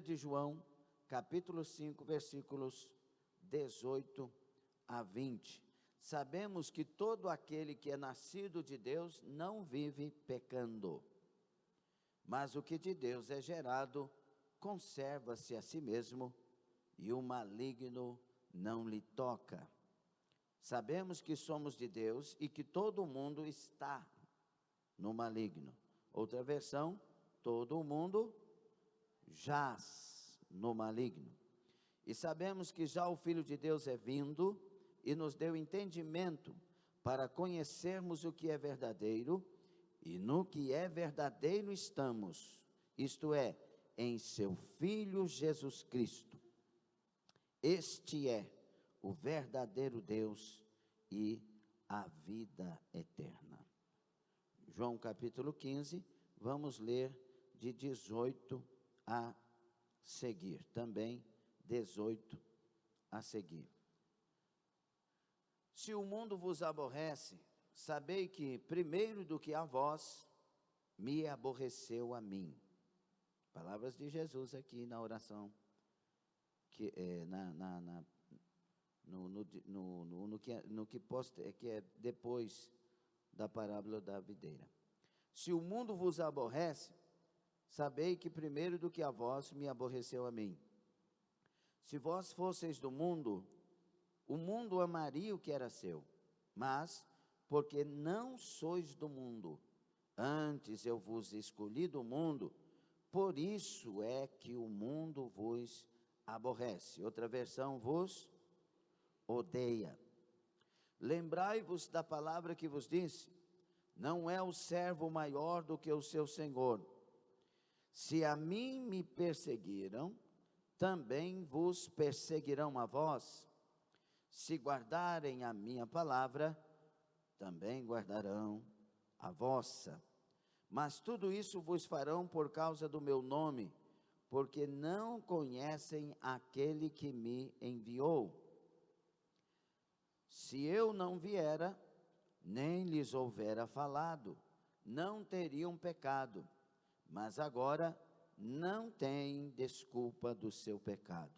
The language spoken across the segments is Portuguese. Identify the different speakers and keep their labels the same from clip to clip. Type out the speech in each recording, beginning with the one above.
Speaker 1: de João, capítulo 5, versículos 18 a 20. Sabemos que todo aquele que é nascido de Deus não vive pecando, mas o que de Deus é gerado conserva-se a si mesmo, e o maligno não lhe toca. Sabemos que somos de Deus e que todo mundo está no maligno. Outra versão, todo mundo jaz no maligno. E sabemos que já o Filho de Deus é vindo e nos deu entendimento para conhecermos o que é verdadeiro, e no que é verdadeiro estamos, isto é, em seu Filho Jesus Cristo. Este é o verdadeiro Deus e a vida eterna. João capítulo 15, vamos ler de 18 a seguir, também 18 a seguir. Se o mundo vos aborrece, sabei que primeiro do que a vós, me aborreceu a mim. Palavras de Jesus aqui na oração, que é que é depois da parábola da videira. Se o mundo vos aborrece, sabei que primeiro do que a vós, me aborreceu a mim. Se vós fosseis do mundo, o mundo amaria o que era seu, mas, porque não sois do mundo, antes eu vos escolhi do mundo, por isso é que o mundo vos aborrece. Outra versão, vos odeia. Lembrai-vos da palavra que vos disse: não é o servo maior do que o seu senhor. Se a mim me perseguiram, também vos perseguirão a vós. Se guardarem a minha palavra, também guardarão a vossa. Mas tudo isso vos farão por causa do meu nome, porque não conhecem aquele que me enviou. Se eu não viera, nem lhes houvera falado, não teriam pecado, mas agora não têm desculpa do seu pecado.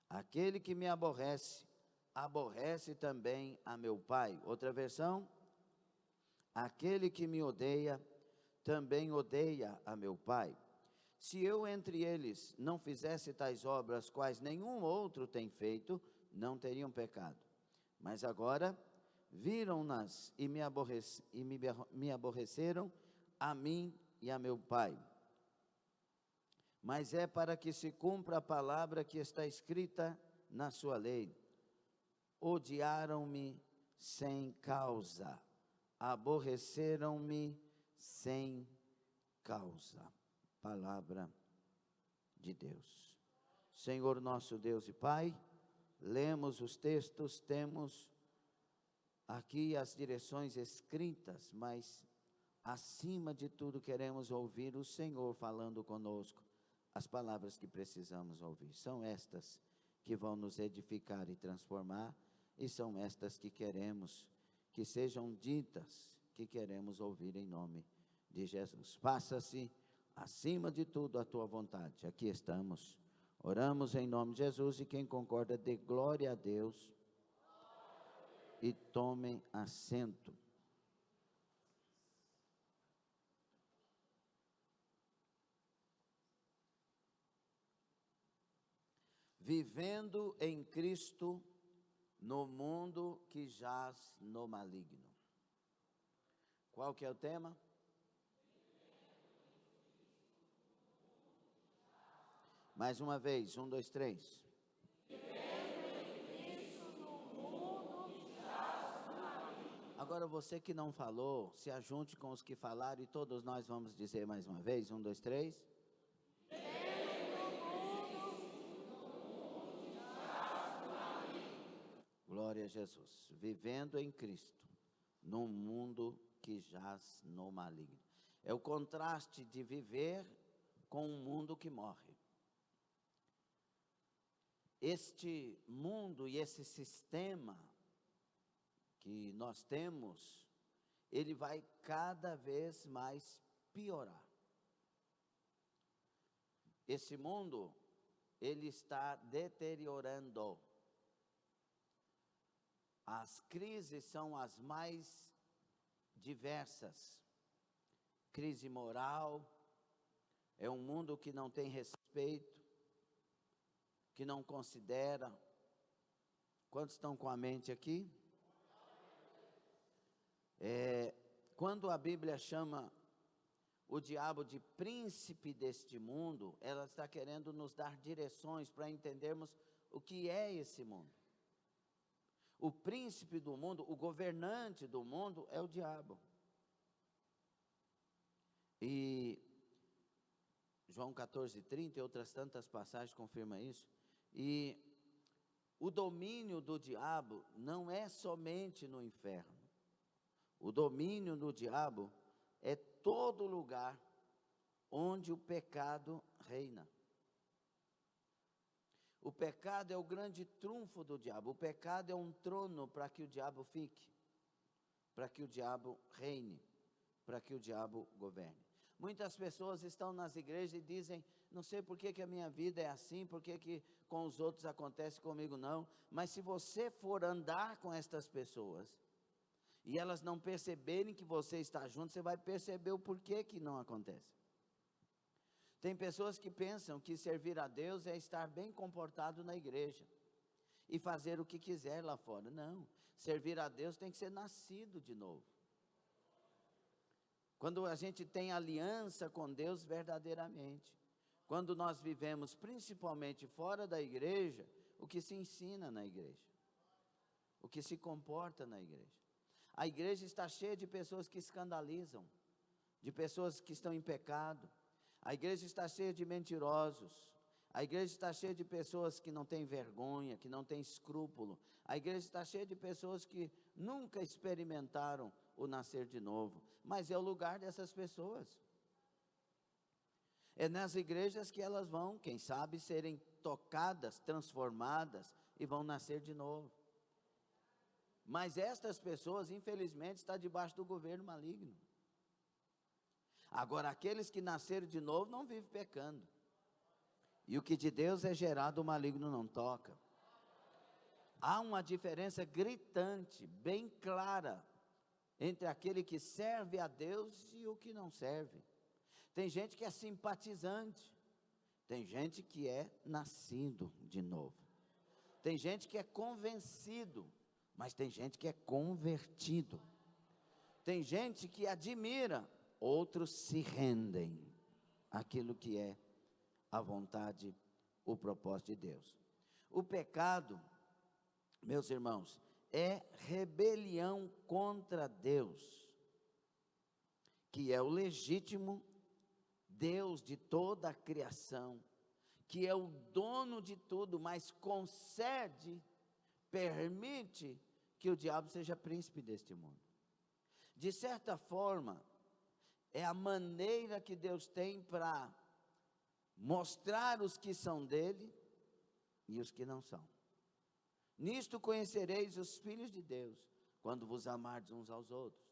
Speaker 1: Aquele que me aborrece, aborrece também a meu Pai. Outra versão, aquele que me odeia, também odeia a meu Pai. Se eu entre eles não fizesse tais obras, quais nenhum outro tem feito, não teriam pecado. Mas agora viram-nas e me aborreceram a mim e a meu Pai. Mas é para que se cumpra a palavra que está escrita na sua lei: odiaram-me sem causa, aborreceram-me sem causa. Palavra de Deus. Senhor nosso Deus e Pai, lemos os textos, temos aqui as direções escritas, mas acima de tudo queremos ouvir o Senhor falando conosco, as palavras que precisamos ouvir. São estas que vão nos edificar e transformar, e são estas que queremos que sejam ditas, que queremos ouvir em nome de Jesus. Faça-se acima de tudo a tua vontade. Aqui estamos, oramos em nome de Jesus, e quem concorda dê glória a Deus e tomem assento. Vivendo em Cristo no mundo que jaz no maligno. Qual que é o tema? Mais uma vez, 1, 2, 3. Agora você que não falou, se ajunte com os que falaram e todos nós vamos dizer mais uma vez, 1, 2, 3. Glória a Jesus. Vivendo em Cristo, num mundo que jaz no maligno. É o contraste de viver com um mundo que morre. Este mundo e esse sistema que nós temos, ele vai cada vez mais piorar. Esse mundo ele está deteriorando. As crises são as mais diversas. Crise moral, é um mundo que não tem respeito, que não considera. Quantos estão com a mente aqui? Quando a Bíblia chama o diabo de príncipe deste mundo, ela está querendo nos dar direções para entendermos o que é esse mundo. O príncipe do mundo, o governante do mundo é o diabo. E João 14:30 e outras tantas passagens confirmam isso. E o domínio do diabo não é somente no inferno. O domínio do diabo é todo lugar onde o pecado reina. O pecado é o grande trunfo do diabo. O pecado é um trono para que o diabo fique, para que o diabo reine, para que o diabo governe. Muitas pessoas estão nas igrejas e dizem: não sei por que a minha vida é assim, por que com os outros acontece, comigo não. Mas se você for andar com estas pessoas, e elas não perceberem que você está junto, você vai perceber o porquê que não acontece. Tem pessoas que pensam que servir a Deus é estar bem comportado na igreja e fazer o que quiser lá fora. Não, servir a Deus tem que ser nascido de novo. Quando a gente tem aliança com Deus verdadeiramente, quando nós vivemos principalmente fora da igreja, o que se ensina na igreja, o que se comporta na igreja. A igreja está cheia de pessoas que escandalizam, de pessoas que estão em pecado. A igreja está cheia de mentirosos. A igreja está cheia de pessoas que não têm vergonha, que não têm escrúpulo. A igreja está cheia de pessoas que nunca experimentaram o nascer de novo. Mas é o lugar dessas pessoas. É nas igrejas que elas vão, quem sabe, serem tocadas, transformadas e vão nascer de novo. Mas estas pessoas, infelizmente, estão debaixo do governo maligno. Agora, aqueles que nasceram de novo não vivem pecando. E o que de Deus é gerado, o maligno não toca. Há uma diferença gritante, bem clara, entre aquele que serve a Deus e o que não serve. Tem gente que é simpatizante, tem gente que é nascido de novo. Tem gente que é convencido, mas tem gente que é convertido. Tem gente que admira, outros se rendem àquilo que é a vontade, o propósito de Deus. O pecado, meus irmãos, é rebelião contra Deus, que é o legítimo Deus de toda a criação, que é o dono de tudo, mas concede, permite que o diabo seja príncipe deste mundo. De certa forma, é a maneira que Deus tem para mostrar os que são dele e os que não são. Nisto conhecereis os filhos de Deus, quando vos amardes uns aos outros.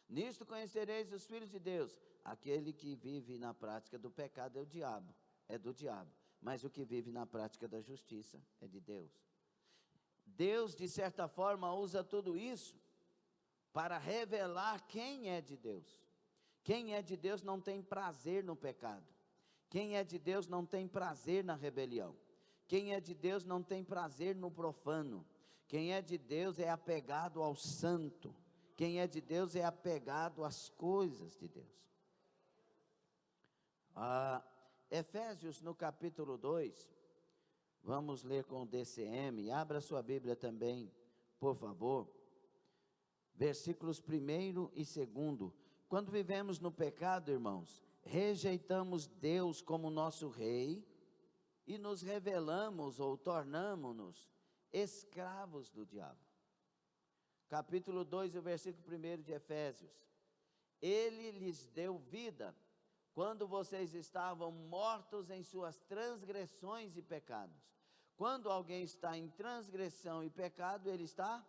Speaker 1: Nisto conhecereis os filhos de Deus. Aquele que vive na prática do pecado é do diabo. Mas o que vive na prática da justiça é de Deus. Deus, de certa forma, usa tudo isso para revelar quem é de Deus. Quem é de Deus não tem prazer no pecado. Quem é de Deus não tem prazer na rebelião. Quem é de Deus não tem prazer no profano. Quem é de Deus é apegado ao santo. Quem é de Deus é apegado às coisas de Deus. Efésios no capítulo 2, vamos ler com o DCM, abra sua Bíblia também, por favor. Versículos 1º e 2º. Quando vivemos no pecado, irmãos, rejeitamos Deus como nosso rei e nos rebelamos ou tornamos-nos escravos do diabo. Capítulo 2, o versículo 1 de Efésios. Ele lhes deu vida quando vocês estavam mortos em suas transgressões e pecados. Quando alguém está em transgressão e pecado, ele está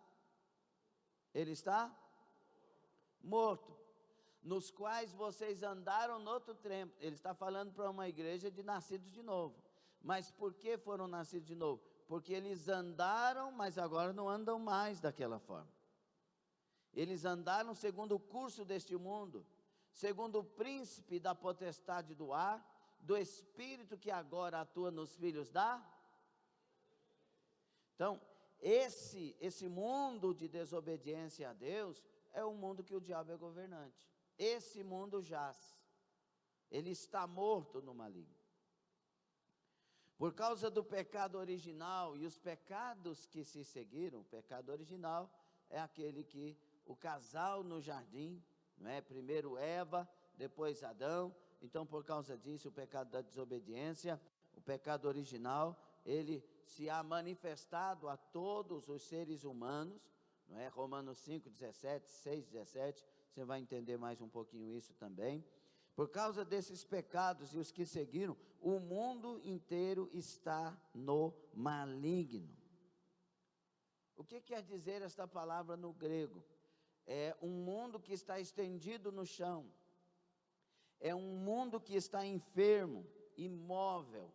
Speaker 1: morto. Nos quais vocês andaram no outro tempo. Ele está falando para uma igreja de nascidos de novo. Mas por que foram nascidos de novo? Porque eles andaram, mas agora não andam mais daquela forma. Eles andaram segundo o curso deste mundo, segundo o príncipe da potestade do ar, do espírito que agora atua nos filhos da. Então, esse mundo de desobediência a Deus é o mundo que o diabo é governante. Esse mundo jaz, ele está morto no maligno. Por causa do pecado original e os pecados que se seguiram, o pecado original é aquele que o casal no jardim, não é? Primeiro Eva, depois Adão. Então, por causa disso, o pecado da desobediência, o pecado original, ele se há manifestado a todos os seres humanos, não é? Romanos 5, 17, 6, 17, você vai entender mais um pouquinho isso também. Por causa desses pecados e os que seguiram, o mundo inteiro está no maligno. O que quer dizer esta palavra no grego? É um mundo que está estendido no chão. É um mundo que está enfermo, imóvel.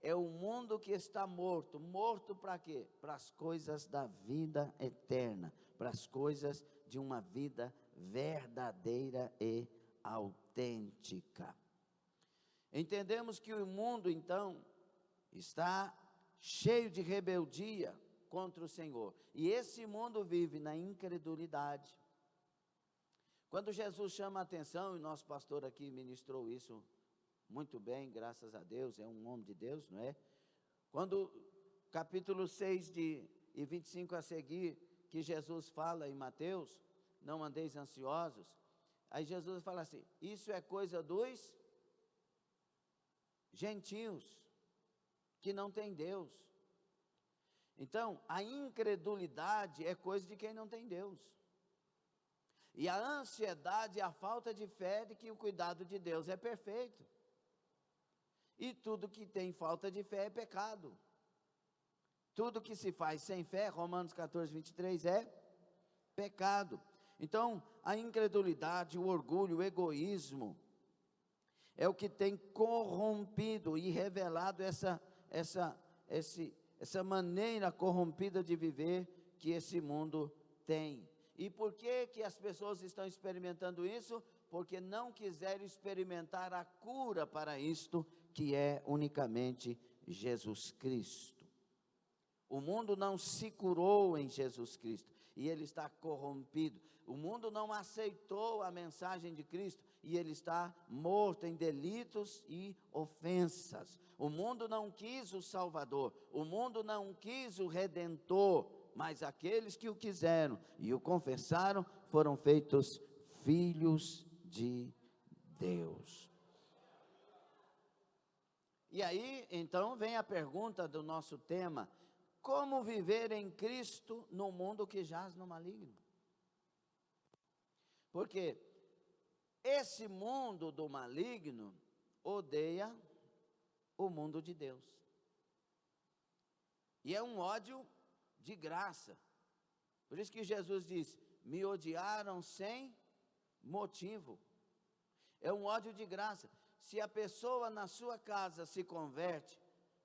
Speaker 1: É um mundo que está morto. Morto para quê? Para as coisas da vida eterna, para as coisas de uma vida verdadeira e autêntica. Entendemos que o mundo, então, está cheio de rebeldia contra o Senhor. E esse mundo vive na incredulidade. Quando Jesus chama a atenção, e nosso pastor aqui ministrou isso muito bem, graças a Deus, é um homem de Deus, não é? Quando, capítulo 6 e 25 a seguir, que Jesus fala em Mateus, não andeis ansiosos, aí Jesus fala assim, isso é coisa dos gentios, que não tem Deus. Então, a incredulidade é coisa de quem não tem Deus. E a ansiedade é a falta de fé de que o cuidado de Deus é perfeito. E tudo que tem falta de fé é pecado. Tudo que se faz sem fé, Romanos 14, 23, é pecado. Então, a incredulidade, o orgulho, o egoísmo, é o que tem corrompido e revelado essa maneira corrompida de viver que esse mundo tem. E por que as pessoas estão experimentando isso? Porque não quiseram experimentar a cura para isto, que é unicamente Jesus Cristo. O mundo não se curou em Jesus Cristo, e ele está corrompido. O mundo não aceitou a mensagem de Cristo, e ele está morto em delitos e ofensas. O mundo não quis o Salvador, o mundo não quis o Redentor, mas aqueles que o quiseram e o confessaram foram feitos filhos de Deus. E aí, então, vem a pergunta do nosso tema: como viver em Cristo no mundo que jaz no maligno? Porque esse mundo do maligno odeia o mundo de Deus. E é um ódio de graça. Por isso que Jesus diz, me odiaram sem motivo. É um ódio de graça. Se a pessoa na sua casa se converte,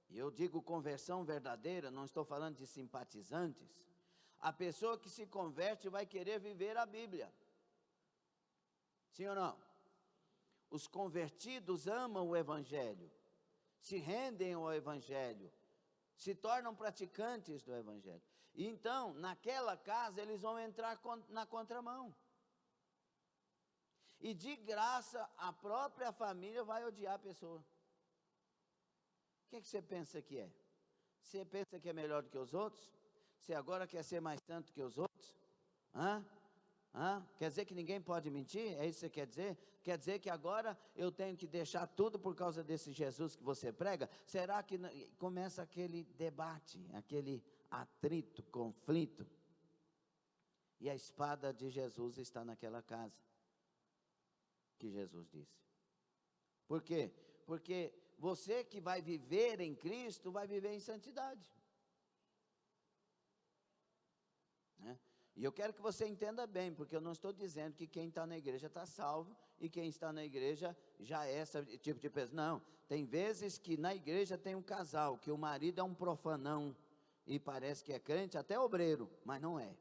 Speaker 1: e eu digo conversão verdadeira, não estou falando de simpatizantes, a pessoa que se converte vai querer viver a Bíblia. Sim ou não? Os convertidos amam o Evangelho, se rendem ao Evangelho, se tornam praticantes do Evangelho. E então, naquela casa, eles vão entrar na contramão. E de graça, a própria família vai odiar a pessoa. O que você pensa que é? Você pensa que é melhor do que os outros? Você agora quer ser mais santo que os outros? Quer dizer que ninguém pode mentir? É isso que você quer dizer? Quer dizer que agora eu tenho que deixar tudo por causa desse Jesus que você prega? Será que começa aquele debate, aquele atrito, conflito? E a espada de Jesus está naquela casa, que Jesus disse. Por quê? Porque você que vai viver em Cristo, vai viver em santidade. E eu quero que você entenda bem, porque eu não estou dizendo que quem está na igreja está salvo, e quem está na igreja já é esse tipo de pessoa. Não, tem vezes que na igreja tem um casal, que o marido é um profanão, e parece que é crente, até obreiro, mas não é.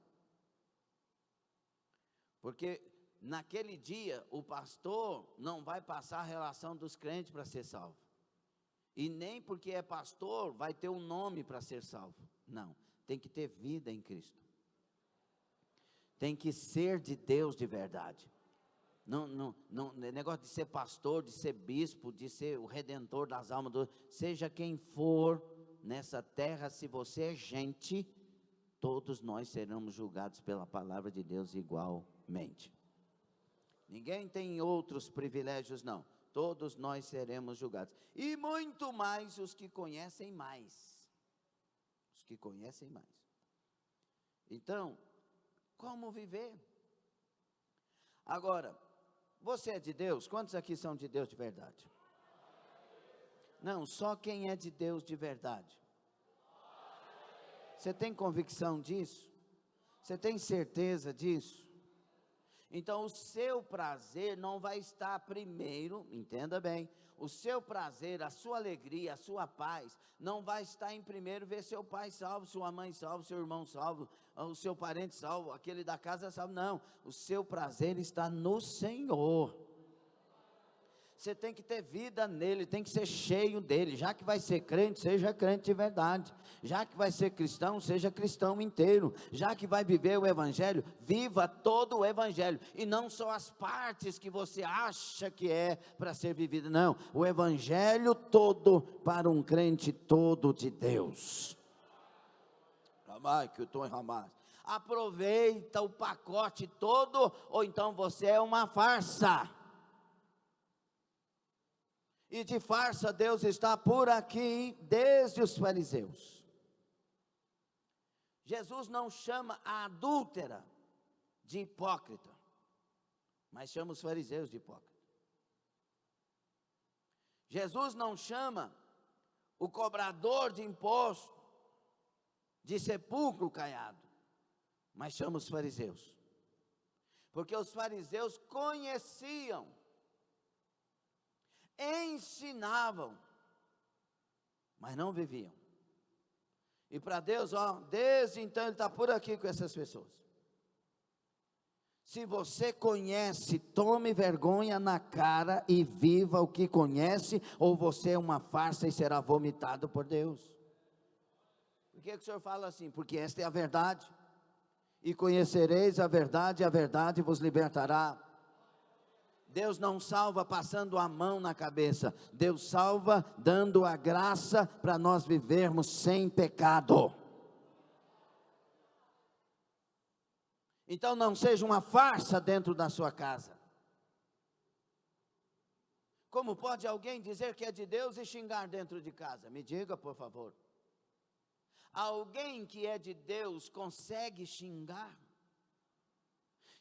Speaker 1: Porque naquele dia, o pastor não vai passar a relação dos crentes para ser salvo. E nem porque é pastor, vai ter um nome para ser salvo. Não, tem que ter vida em Cristo. Tem que ser de Deus de verdade. Não, negócio de ser pastor, de ser bispo, de ser o redentor das almas, seja quem for nessa terra, se você é gente, todos nós seremos julgados pela palavra de Deus igualmente. Ninguém tem outros privilégios, não. Todos nós seremos julgados. E muito mais os que conhecem mais. Os que conhecem mais. Então, como viver? Agora, você é de Deus? Quantos aqui são de Deus de verdade? Não, só quem é de Deus de verdade. Você tem convicção disso? Você tem certeza disso? Então o seu prazer não vai estar primeiro, entenda bem, o seu prazer, a sua alegria, a sua paz, não vai estar em primeiro ver seu pai salvo, sua mãe salvo, seu irmão salvo, o seu parente salvo, aquele da casa salvo, não, o seu prazer está no Senhor. Você tem que ter vida nele, tem que ser cheio dele. Já que vai ser crente, seja crente de verdade. Já que vai ser cristão, seja cristão inteiro. Já que vai viver o evangelho, viva todo o evangelho. E não só as partes que você acha que é para ser vivido. Não, o evangelho todo para um crente todo de Deus. Aproveita o pacote todo, ou então você é uma farsa. E de farsa Deus está por aqui desde os fariseus. Jesus não chama a adúltera de hipócrita, mas chama os fariseus de hipócrita. Jesus não chama o cobrador de imposto de sepulcro caiado, mas chama os fariseus. Porque os fariseus conheciam, ensinavam, mas não viviam. E para Deus, desde então Ele está por aqui com essas pessoas. Se você conhece, tome vergonha na cara e viva o que conhece, ou você é uma farsa e será vomitado por Deus. Por que o Senhor fala assim? Porque esta é a verdade. E conhecereis a verdade vos libertará. Deus não salva passando a mão na cabeça, Deus salva dando a graça para nós vivermos sem pecado. Então não seja uma farsa dentro da sua casa. Como pode alguém dizer que é de Deus e xingar dentro de casa? Me diga, por favor. Alguém que é de Deus consegue xingar?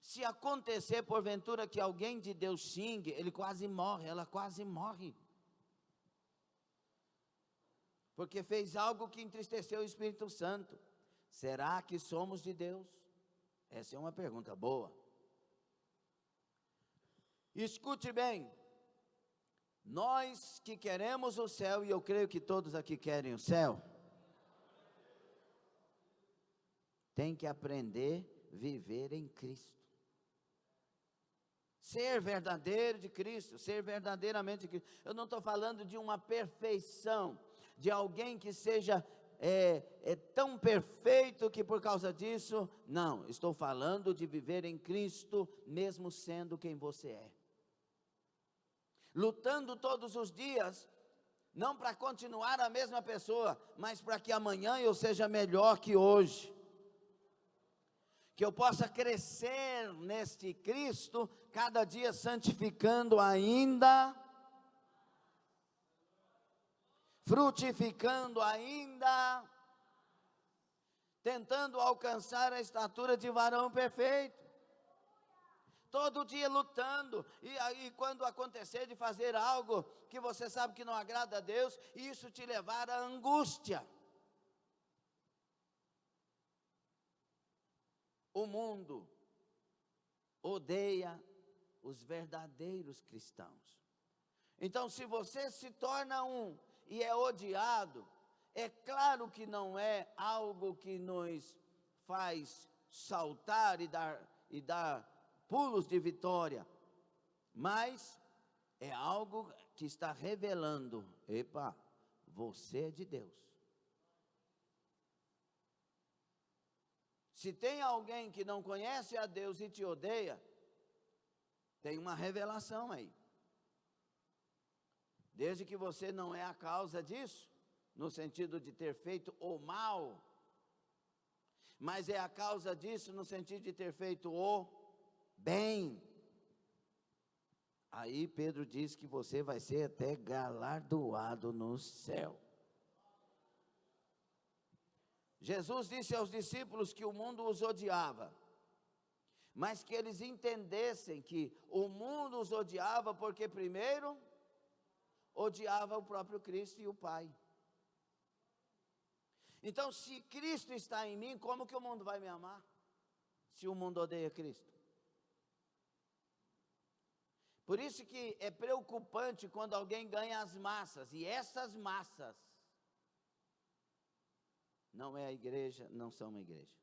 Speaker 1: Se acontecer porventura que alguém de Deus xingue, ele quase morre, ela quase morre. Porque fez algo que entristeceu o Espírito Santo. Será que somos de Deus? Essa é uma pergunta boa. Escute bem. Nós que queremos o céu, e eu creio que todos aqui querem o céu, tem que aprender a viver em Cristo. Ser verdadeiro de Cristo, ser verdadeiramente de Cristo. Eu não estou falando de uma perfeição, de alguém que seja tão perfeito que por causa disso, não, estou falando de viver em Cristo, mesmo sendo quem você é. Lutando todos os dias, não para continuar a mesma pessoa, mas para que amanhã eu seja melhor que hoje. Que eu possa crescer neste Cristo, cada dia santificando ainda, frutificando ainda, tentando alcançar a estatura de varão perfeito. Todo dia lutando, e aí quando acontecer de fazer algo que você sabe que não agrada a Deus, isso te levar à angústia. o mundo odeia os verdadeiros cristãos. Então, se você se torna um e é odiado, é claro que não é algo que nos faz saltar e dar pulos de vitória, mas é algo que está revelando: epa, você é de Deus. Se tem alguém que não conhece a Deus e te odeia, tem uma revelação aí. Desde que você não é a causa disso, no sentido de ter feito o mal, mas é a causa disso no sentido de ter feito o bem. Aí Pedro diz que você vai ser até galardoado no céu. Jesus disse aos discípulos que o mundo os odiava, mas que eles entendessem que o mundo os odiava porque primeiro odiava o próprio Cristo e o Pai. Então, se Cristo está em mim, como que o mundo vai me amar? Se o mundo odeia Cristo. Por isso que é preocupante quando alguém ganha as massas, e essas massas não é a igreja, não são uma igreja.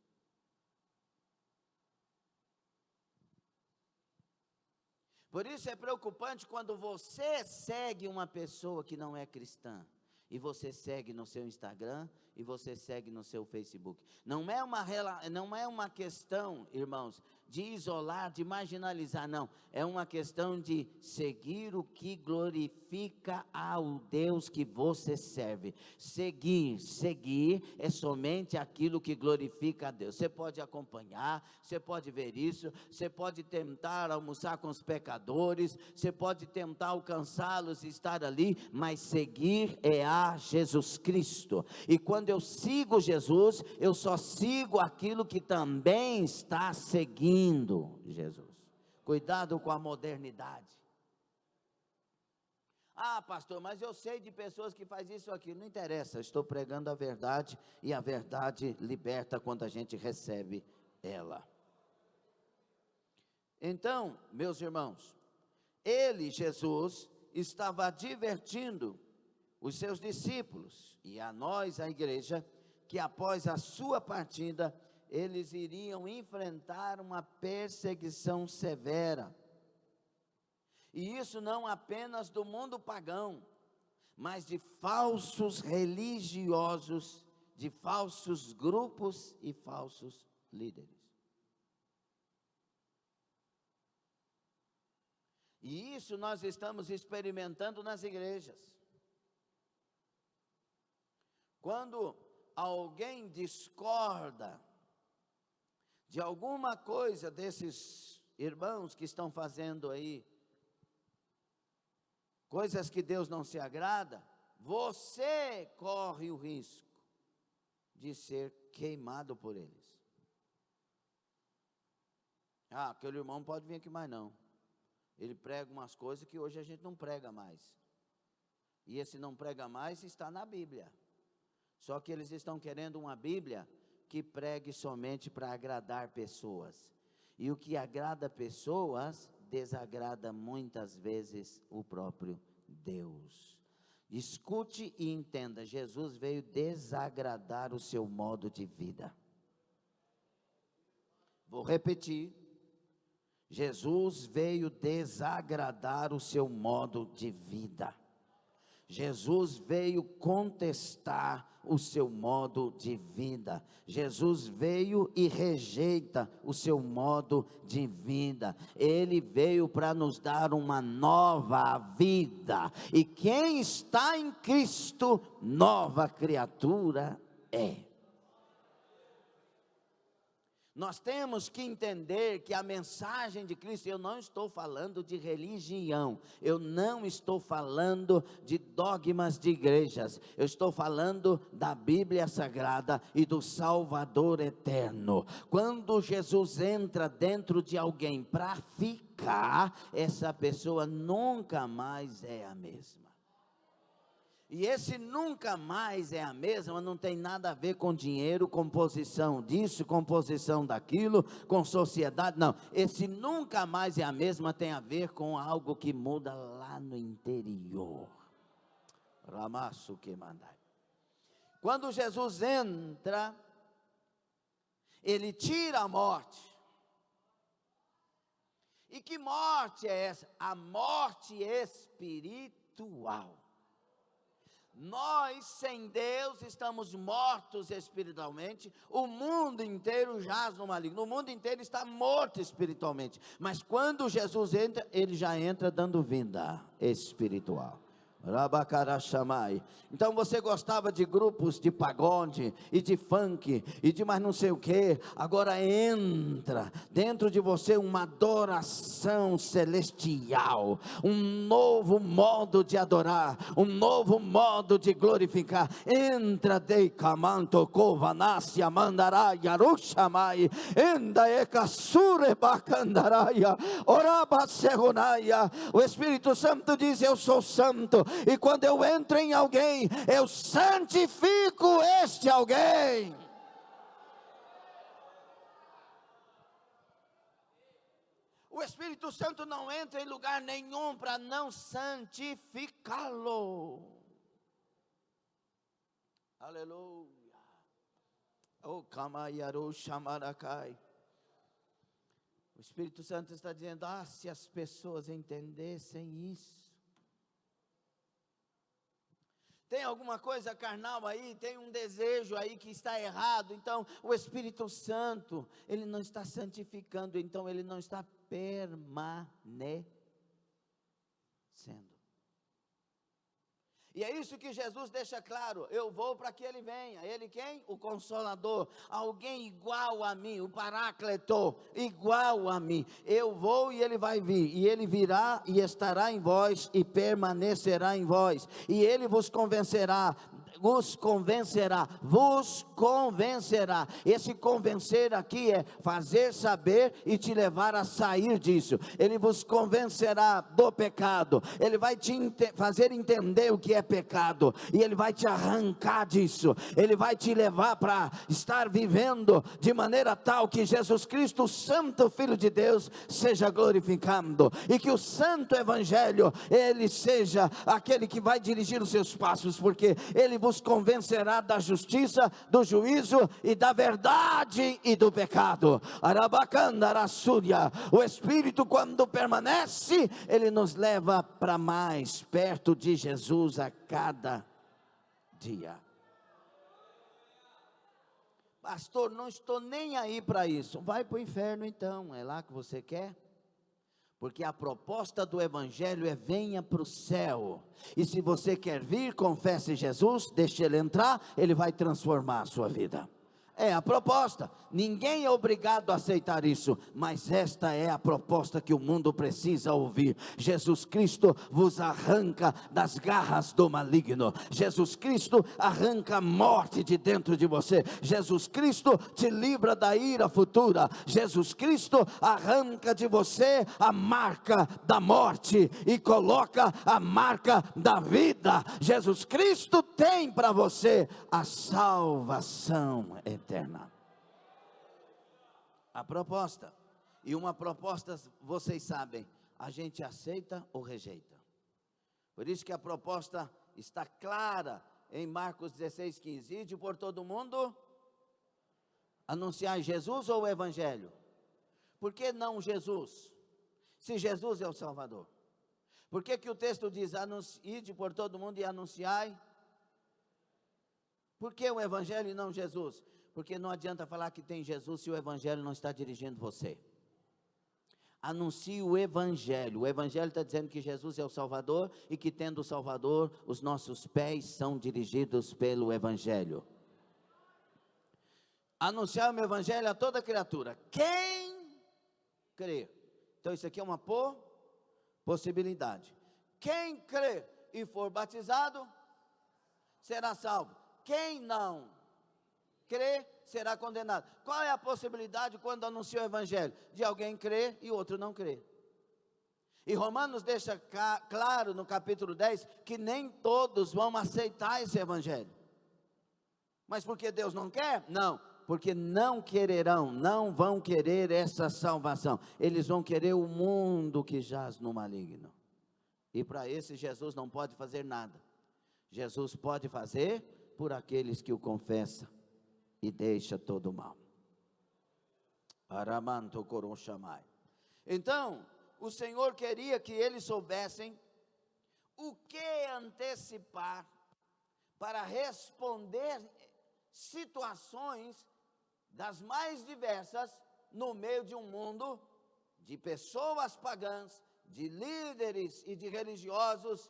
Speaker 1: Por isso é preocupante quando você segue uma pessoa que não é cristã, e você segue no seu Instagram, e você segue no seu Facebook. Não é uma questão, irmãos, de isolar, de marginalizar, não. É uma questão de seguir o que glorifica ao Deus que você serve. Seguir é somente aquilo que glorifica a Deus. Você pode acompanhar, você pode ver isso, você pode tentar almoçar com os pecadores, você pode tentar alcançá-los e estar ali, mas seguir é a Jesus Cristo. E quando eu sigo Jesus, eu só sigo aquilo que também está seguindo Jesus. Cuidado com a modernidade. Ah, pastor, mas eu sei de pessoas que fazem isso aqui. Não interessa, eu estou pregando a verdade, e a verdade liberta quando a gente recebe ela. Então, meus irmãos, ele, Jesus, estava advertindo os seus discípulos, e a nós, a igreja, que após a sua partida, eles iriam enfrentar uma perseguição severa. E isso não apenas do mundo pagão, mas de falsos religiosos, de falsos grupos e falsos líderes. E isso nós estamos experimentando nas igrejas. Quando alguém discorda de alguma coisa desses irmãos que estão fazendo aí coisas que Deus não se agrada, você corre o risco de ser queimado por eles. Ah, aquele irmão não pode vir aqui mais não. Ele prega umas coisas que hoje a gente não prega mais. E esse não prega mais está na Bíblia. Só que eles estão querendo uma Bíblia que pregue somente para agradar pessoas. E o que agrada pessoas, desagrada muitas vezes o próprio Deus. Escute e entenda, Jesus veio desagradar o seu modo de vida. Vou repetir. Jesus veio desagradar o seu modo de vida. Jesus veio contestar o seu modo de vida. Jesus veio e rejeita o seu modo de vida. Ele veio para nos dar uma nova vida. E quem está em Cristo, nova criatura é. Nós temos que entender que a mensagem de Cristo, eu não estou falando de religião, eu não estou falando de dogmas de igrejas, eu estou falando da Bíblia Sagrada e do Salvador eterno. Quando Jesus entra dentro de alguém para ficar, essa pessoa nunca mais é a mesma. E esse nunca mais é a mesma, não tem nada a ver com dinheiro, com posição disso, com posição daquilo, com sociedade, não. Esse nunca mais é a mesma tem a ver com algo que muda lá no interior. Ramaço que mandai. Quando Jesus entra, ele tira a morte. E que morte é essa? A morte espiritual. Nós, sem Deus, estamos mortos espiritualmente. O mundo inteiro jaz no maligno. O mundo inteiro está morto espiritualmente. Mas quando Jesus entra, ele já entra dando vida espiritual. Rabacarachamai. Então você gostava de grupos de pagode e de funk e de mais não sei o que. Agora entra dentro de você uma adoração celestial, um novo modo de adorar, um novo modo de glorificar. Entra de kamanto kovanasya mandaraya rushamai enda ekasure bacandaraya orabaserunaya. O Espírito Santo diz: eu sou santo. E quando eu entro em alguém, eu santifico este alguém. O Espírito Santo não entra em lugar nenhum para não santificá-lo. Aleluia. Oh, Kamayaru Shamarakai. O Espírito Santo está dizendo: se as pessoas entendessem isso. Tem alguma coisa carnal aí, tem um desejo aí que está errado. Então o Espírito Santo, ele não está santificando, então ele não está permanecendo. E é isso que Jesus deixa claro: eu vou para que ele venha. Ele quem? O Consolador, alguém igual a mim, o Paráclito, igual a mim. Eu vou e ele vai vir, e ele virá e estará em vós e permanecerá em vós, e ele vos convencerá. Esse convencer aqui é fazer saber e te levar a sair disso. Ele vos convencerá do pecado, ele vai te fazer entender o que é pecado, e ele vai te arrancar disso, ele vai te levar para estar vivendo de maneira tal que Jesus Cristo, o Santo Filho de Deus, seja glorificado, e que o Santo Evangelho, ele seja aquele que vai dirigir os seus passos, porque ele vos convencerá da justiça, do juízo e da verdade e do pecado. Arabacandarassúria. O Espírito, quando permanece, ele nos leva para mais perto de Jesus a cada dia. Pastor, não estou nem aí para isso. Vai para o inferno então, é lá que você quer? Porque a proposta do Evangelho é: venha para o céu. E se você quer vir, confesse Jesus, deixe ele entrar, ele vai transformar a sua vida. É a proposta. Ninguém é obrigado a aceitar isso, mas esta é a proposta que o mundo precisa ouvir. Jesus Cristo vos arranca das garras do maligno. Jesus Cristo arranca a morte de dentro de você. Jesus Cristo te livra da ira futura. Jesus Cristo arranca de você a marca da morte e coloca a marca da vida. Jesus Cristo tem para você a salvação eterna. A proposta, e uma proposta, vocês sabem, a gente aceita ou rejeita. Por isso que a proposta está clara em Marcos 16:15. Ide por todo mundo, anunciar Jesus ou o Evangelho? Por que não Jesus? Se Jesus é o Salvador. Por que que o texto diz: ide por todo mundo e anunciai? Por que o Evangelho e não Jesus? Porque não adianta falar que tem Jesus se o Evangelho não está dirigindo você. Anuncie o Evangelho. O Evangelho está dizendo que Jesus é o Salvador, e que tendo o Salvador, os nossos pés são dirigidos pelo Evangelho. Anunciar o meu Evangelho a toda criatura. Quem crê? Então isso aqui é uma possibilidade. Quem crê e for batizado, será salvo. Quem não crê, será condenado. Qual é a possibilidade quando anuncia o Evangelho? De alguém crer e o outro não crer. E Romanos deixa claro no capítulo 10 que nem todos vão aceitar esse evangelho. Mas porque Deus não quer? Não, porque não quererão, não vão querer essa salvação. Eles vão querer o mundo que jaz no maligno. E para esse Jesus não pode fazer nada. Jesus pode fazer por aqueles que o confessam e deixa todo o mal. Aramanto corochamai. Então, o Senhor queria que eles soubessem o que antecipar para responder situações das mais diversas no meio de um mundo de pessoas pagãs, de líderes e de religiosos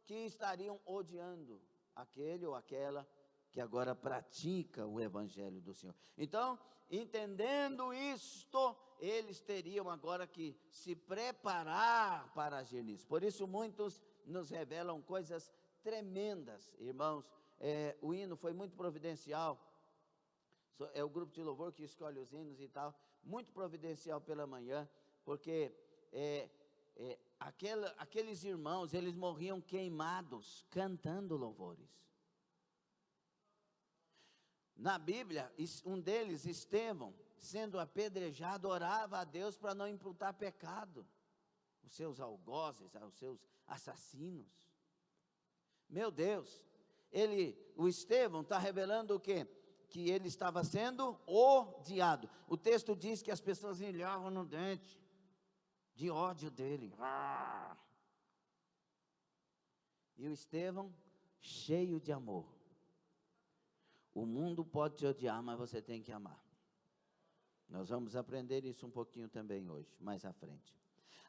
Speaker 1: que estariam odiando aquele ou aquela que agora pratica o evangelho do Senhor. Então, entendendo isto, eles teriam agora que se preparar para agir nisso. Por isso muitos nos revelam coisas tremendas, irmãos. O hino foi muito providencial. É o grupo de louvor que escolhe os hinos e tal. Muito providencial pela manhã, porque aqueles irmãos, eles morriam queimados, cantando louvores. Na Bíblia, um deles, Estevão, sendo apedrejado, orava a Deus para não imputar pecado, os seus algozes, os seus assassinos. Meu Deus, o Estevão está revelando o quê? Que ele estava sendo odiado. O texto diz que as pessoas olhavam no dente, de ódio dele. E o Estevão, cheio de amor. O mundo pode te odiar, mas você tem que amar. Nós vamos aprender isso um pouquinho também hoje, mais à frente.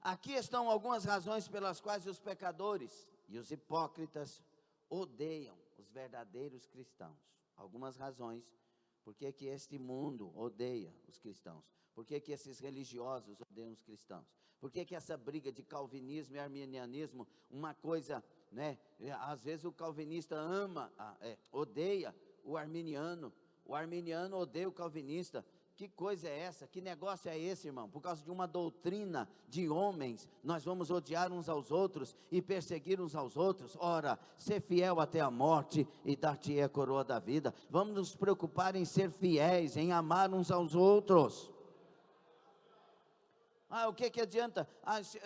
Speaker 1: Aqui estão algumas razões pelas quais os pecadores e os hipócritas odeiam os verdadeiros cristãos. Algumas razões por que este mundo odeia os cristãos. Por que esses religiosos odeiam os cristãos. Por que essa briga de calvinismo e arminianismo, uma coisa, né? Às vezes o calvinista odeia o arminiano odeia o calvinista. Que coisa é essa? Que negócio é esse, irmão? Por causa de uma doutrina de homens, nós vamos odiar uns aos outros e perseguir uns aos outros? Ora, ser fiel até a morte e dar-te a coroa da vida. Vamos nos preocupar em ser fiéis, em amar uns aos outros. O que adianta?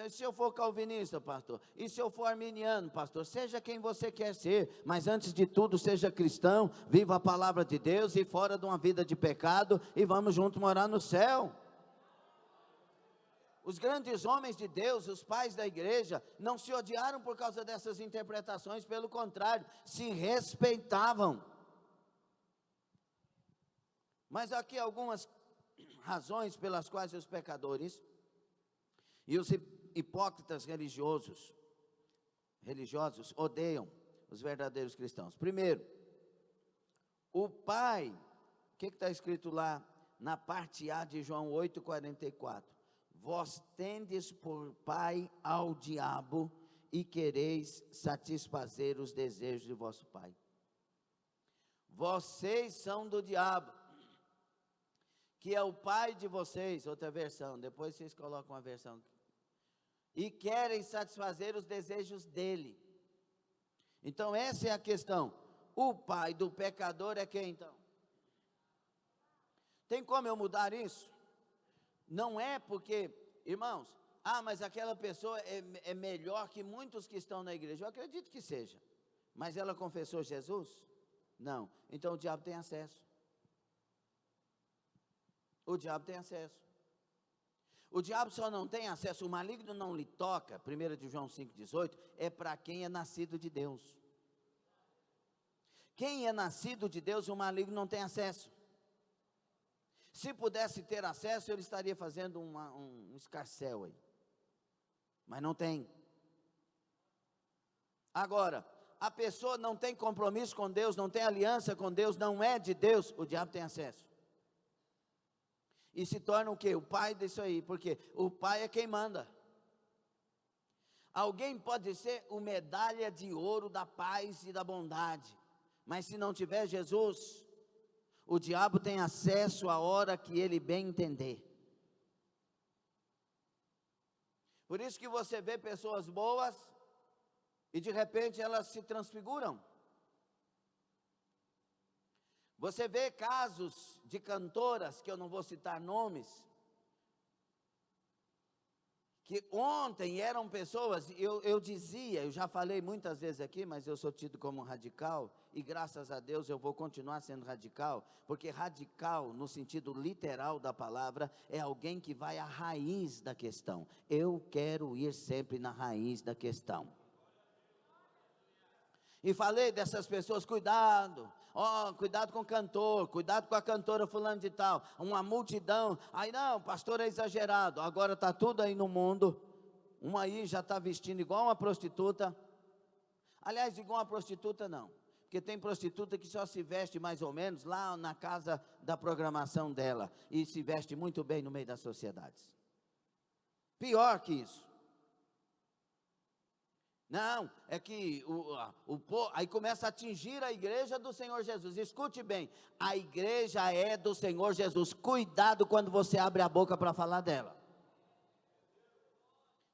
Speaker 1: Se eu for calvinista, pastor, e se eu for arminiano, pastor, seja quem você quer ser, mas antes de tudo seja cristão, viva a palavra de Deus e fora de uma vida de pecado, e vamos juntos morar no céu. Os grandes homens de Deus, os pais da igreja, não se odiaram por causa dessas interpretações, pelo contrário, se respeitavam. Mas aqui algumas razões pelas quais os pecadores e os hipócritas religiosos odeiam os verdadeiros cristãos. Primeiro, o Pai, o que está escrito lá na parte A de João 8,44? Vós tendes por pai ao diabo e quereis satisfazer os desejos de vosso pai. Vocês são do diabo, que é o pai de vocês. Outra versão, depois vocês colocam uma versão. E querem satisfazer os desejos dele. Então essa é a questão. O pai do pecador é quem então? Tem como eu mudar isso? Não é porque, irmãos, mas aquela pessoa é melhor que muitos que estão na igreja. Eu acredito que seja. Mas ela confessou Jesus? Não. Então o diabo tem acesso. O diabo tem acesso. O diabo só não tem acesso, o maligno não lhe toca, 1 de João 5,18, é para quem é nascido de Deus. Quem é nascido de Deus, o maligno não tem acesso. Se pudesse ter acesso, ele estaria fazendo um escarcéu aí. Mas não tem. Agora, a pessoa não tem compromisso com Deus, não tem aliança com Deus, não é de Deus, o diabo tem acesso. E se torna o quê? O pai disso aí, porque o pai é quem manda. Alguém pode ser o medalha de ouro da paz e da bondade, mas se não tiver Jesus, o diabo tem acesso a hora que ele bem entender. Por isso que você vê pessoas boas e de repente elas se transfiguram. Você vê casos de cantoras, que eu não vou citar nomes, que ontem eram pessoas, eu dizia, eu já falei muitas vezes aqui, mas eu sou tido como radical, e graças a Deus eu vou continuar sendo radical, porque radical, no sentido literal da palavra, é alguém que vai à raiz da questão. Eu quero ir sempre na raiz da questão. E falei dessas pessoas, cuidado, cuidado com o cantor, cuidado com a cantora fulano de tal, uma multidão, aí não, pastor é exagerado, agora está tudo aí no mundo, uma aí já está vestindo igual uma prostituta, aliás, igual uma prostituta não, porque tem prostituta que só se veste mais ou menos lá na casa da programação dela, e se veste muito bem no meio das sociedades, pior que isso. Não, é que aí começa a atingir a igreja do Senhor Jesus. Escute bem, a igreja é do Senhor Jesus. Cuidado quando você abre a boca para falar dela.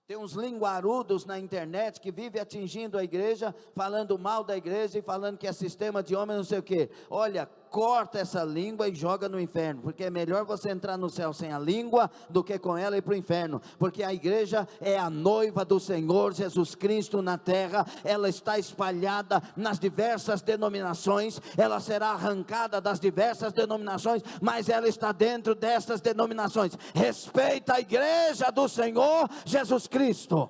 Speaker 1: Tem uns linguarudos na internet que vivem atingindo a igreja, falando mal da igreja e falando que é sistema de homem, não sei o quê. Olha, corta essa língua e joga no inferno, porque é melhor você entrar no céu sem a língua do que com ela ir para o inferno, porque a igreja é a noiva do Senhor Jesus Cristo na terra, ela está espalhada nas diversas denominações, ela será arrancada das diversas denominações, mas ela está dentro dessas denominações. Respeita a igreja do Senhor Jesus Cristo.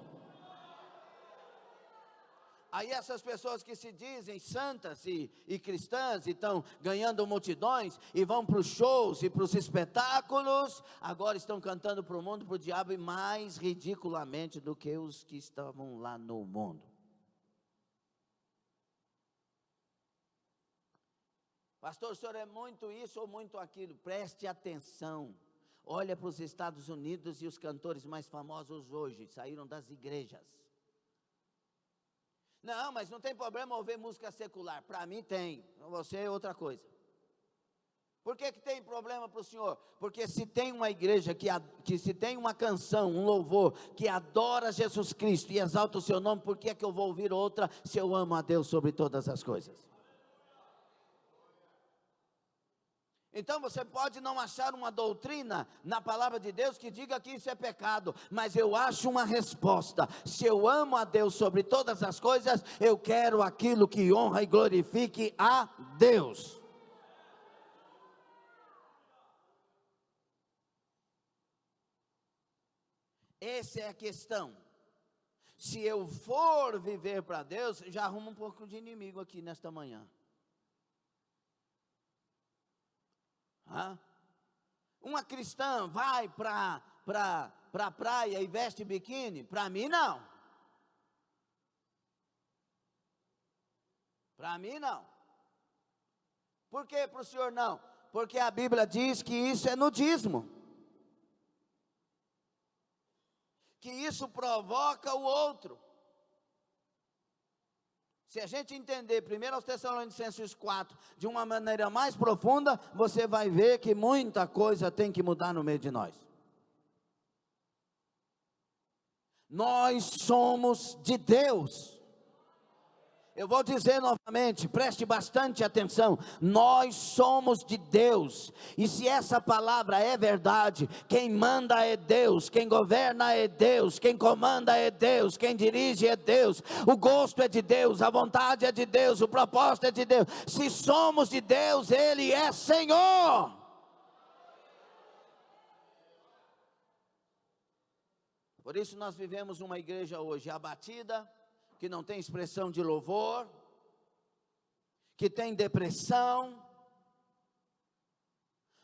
Speaker 1: Aí essas pessoas que se dizem santas e cristãs, e estão ganhando multidões, e vão para os shows e para os espetáculos, agora estão cantando para o mundo, para o diabo, e mais ridiculamente do que os que estavam lá no mundo. Pastor, o senhor é muito isso ou muito aquilo? Preste atenção, olha para os Estados Unidos, e os cantores mais famosos hoje saíram das igrejas. Não, mas não tem problema ouvir música secular. Para mim tem, para você é outra coisa. Por que tem problema para o senhor? Porque se tem uma igreja que se tem uma canção, um louvor, que adora Jesus Cristo e exalta o seu nome, por que é que eu vou ouvir outra se eu amo a Deus sobre todas as coisas? Então você pode não achar uma doutrina na palavra de Deus que diga que isso é pecado, mas eu acho uma resposta. Se eu amo a Deus sobre todas as coisas, eu quero aquilo que honra e glorifique a Deus. Essa é a questão. Se eu for viver para Deus, já arrumo um pouco de inimigo aqui nesta manhã. Uma cristã vai para a praia e veste biquíni? Para mim não. Para mim não. Por que para o senhor não? Porque a Bíblia diz que isso é nudismo, que isso provoca o outro. Se a gente entender 1 Tessalonicenses 4 de uma maneira mais profunda, você vai ver que muita coisa tem que mudar no meio de nós. Nós somos de Deus. Eu vou dizer novamente, preste bastante atenção, nós somos de Deus, e se essa palavra é verdade, quem manda é Deus, quem governa é Deus, quem comanda é Deus, quem dirige é Deus, o gosto é de Deus, a vontade é de Deus, o propósito é de Deus. Se somos de Deus, Ele é Senhor. Por isso nós vivemos uma igreja hoje abatida, que não tem expressão de louvor, que tem depressão,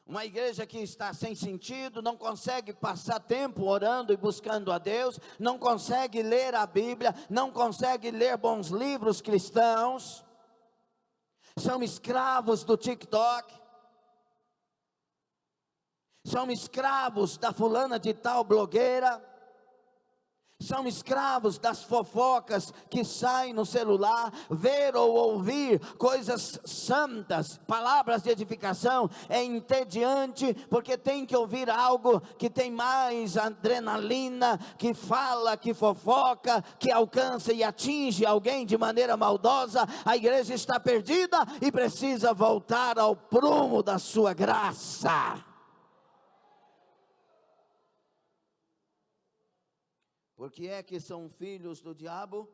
Speaker 1: uma igreja que está sem sentido, não consegue passar tempo orando e buscando a Deus, não consegue ler a Bíblia, não consegue ler bons livros cristãos, são escravos do TikTok, são escravos da fulana de tal blogueira, São escravos das fofocas que saem no celular, ver ou ouvir coisas santas, palavras de edificação, é entediante, porque tem que ouvir algo que tem mais adrenalina, que fala, que fofoca, que alcança e atinge alguém de maneira maldosa. A igreja está perdida e precisa voltar ao prumo da sua graça. Por que é que são filhos do diabo?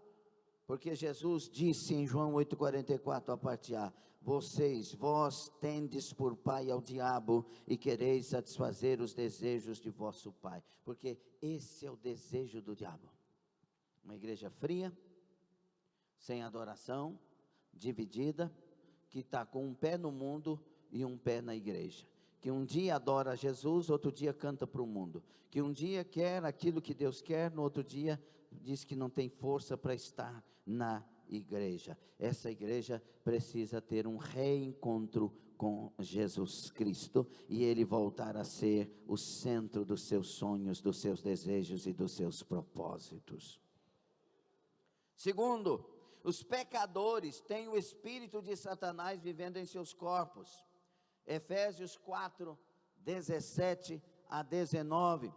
Speaker 1: Porque Jesus disse em João 8,44, a parte A: vós tendes por pai ao diabo e quereis satisfazer os desejos de vosso pai. Porque esse é o desejo do diabo. Uma igreja fria, sem adoração, dividida, que está com um pé no mundo e um pé na igreja. Que um dia adora Jesus, outro dia canta para o mundo. Que um dia quer aquilo que Deus quer, no outro dia diz que não tem força para estar na igreja. Essa igreja precisa ter um reencontro com Jesus Cristo, e Ele voltar a ser o centro dos seus sonhos, dos seus desejos e dos seus propósitos. Segundo, os pecadores têm o espírito de Satanás vivendo em seus corpos. Efésios 4, 17 a 19,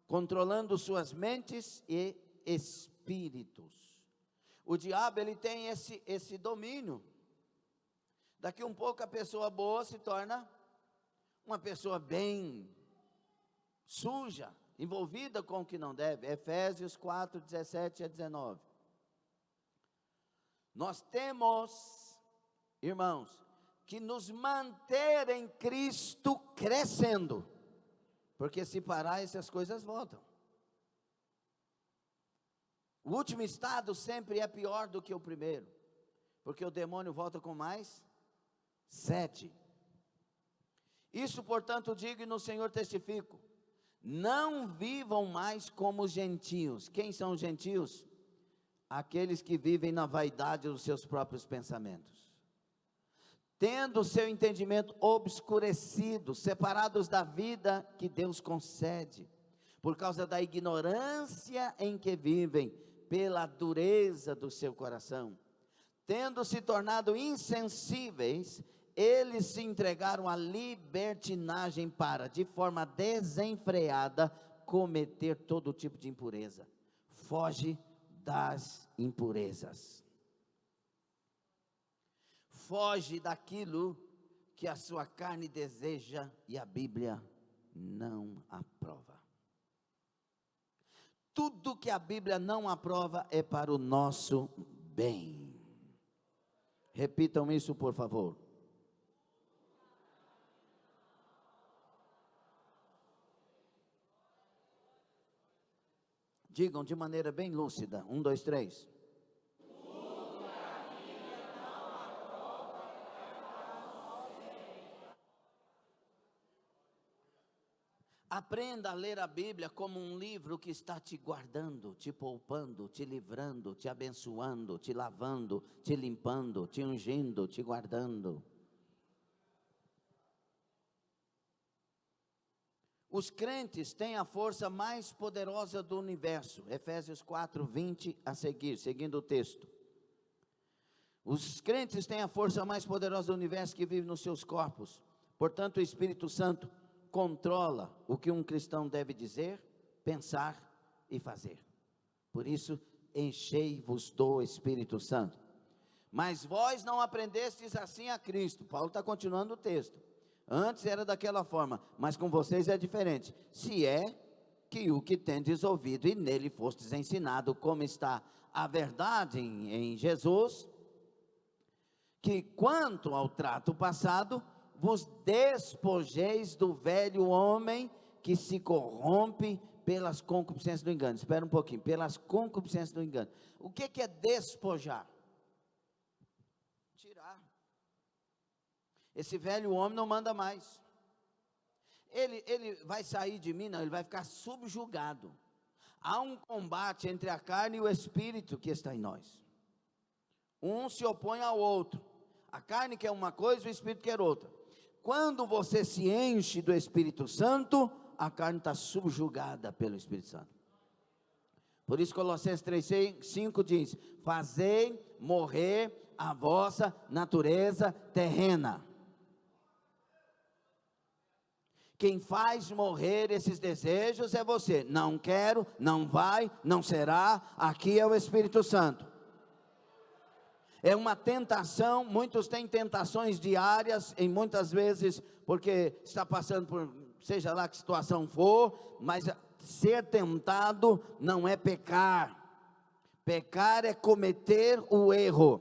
Speaker 1: controlando suas mentes e espíritos. O diabo, ele tem esse domínio. Daqui um pouco a pessoa boa se torna uma pessoa bem suja, envolvida com o que não deve. Efésios 4, 17 a 19. Nós temos, irmãos, que nos manter em Cristo crescendo, porque se parar, essas coisas voltam. O último estado sempre é pior do que o primeiro, porque o demônio volta com mais sede. Isso, portanto, digo e no Senhor testifico: não vivam mais como os gentios. Quem são os gentios? Aqueles que vivem na vaidade dos seus próprios pensamentos, tendo o seu entendimento obscurecido, separados da vida que Deus concede, por causa da ignorância em que vivem, pela dureza do seu coração. Tendo se tornado insensíveis, eles se entregaram à libertinagem para, de forma desenfreada, cometer todo tipo de impureza. Foge das impurezas. Foge daquilo que a sua carne deseja e a Bíblia não aprova. Tudo que a Bíblia não aprova é para o nosso bem. Repitam isso, por favor. Digam de maneira bem lúcida. 1, 2, 3. Aprenda a ler a Bíblia como um livro que está te guardando, te poupando, te livrando, te abençoando, te lavando, te limpando, te ungindo, te guardando. Os crentes têm a força mais poderosa do universo. Efésios 4, 20 a seguir, seguindo o texto. Os crentes têm a força mais poderosa do universo que vive nos seus corpos. Portanto, o Espírito Santo controla o que um cristão deve dizer, pensar e fazer. Por isso, enchei-vos do Espírito Santo. Mas vós não aprendestes assim a Cristo. Paulo está continuando o texto. Antes era daquela forma, mas com vocês é diferente. Se é que o que tendes ouvido e nele fostes ensinado, como está a verdade em Jesus, que quanto ao trato passado, vos despojeis do velho homem que se corrompe pelas concupiscências do engano. Espera um pouquinho, pelas concupiscências do engano. O que é despojar? Tirar. Esse velho homem não manda mais. Ele vai sair de mim, não, ele vai ficar subjugado. Há um combate entre a carne e o espírito que está em nós. Um se opõe ao outro. A carne quer uma coisa, o espírito quer outra. Quando você se enche do Espírito Santo, a carne está subjugada pelo Espírito Santo. Por isso Colossenses 3:5 diz: fazei morrer a vossa natureza terrena. Quem faz morrer esses desejos é você. Não quero, não vai, não será. Aqui é o Espírito Santo. É uma tentação, muitos têm tentações diárias, e muitas vezes, porque está passando por, seja lá que situação for, mas ser tentado não é pecar. Pecar é cometer o erro.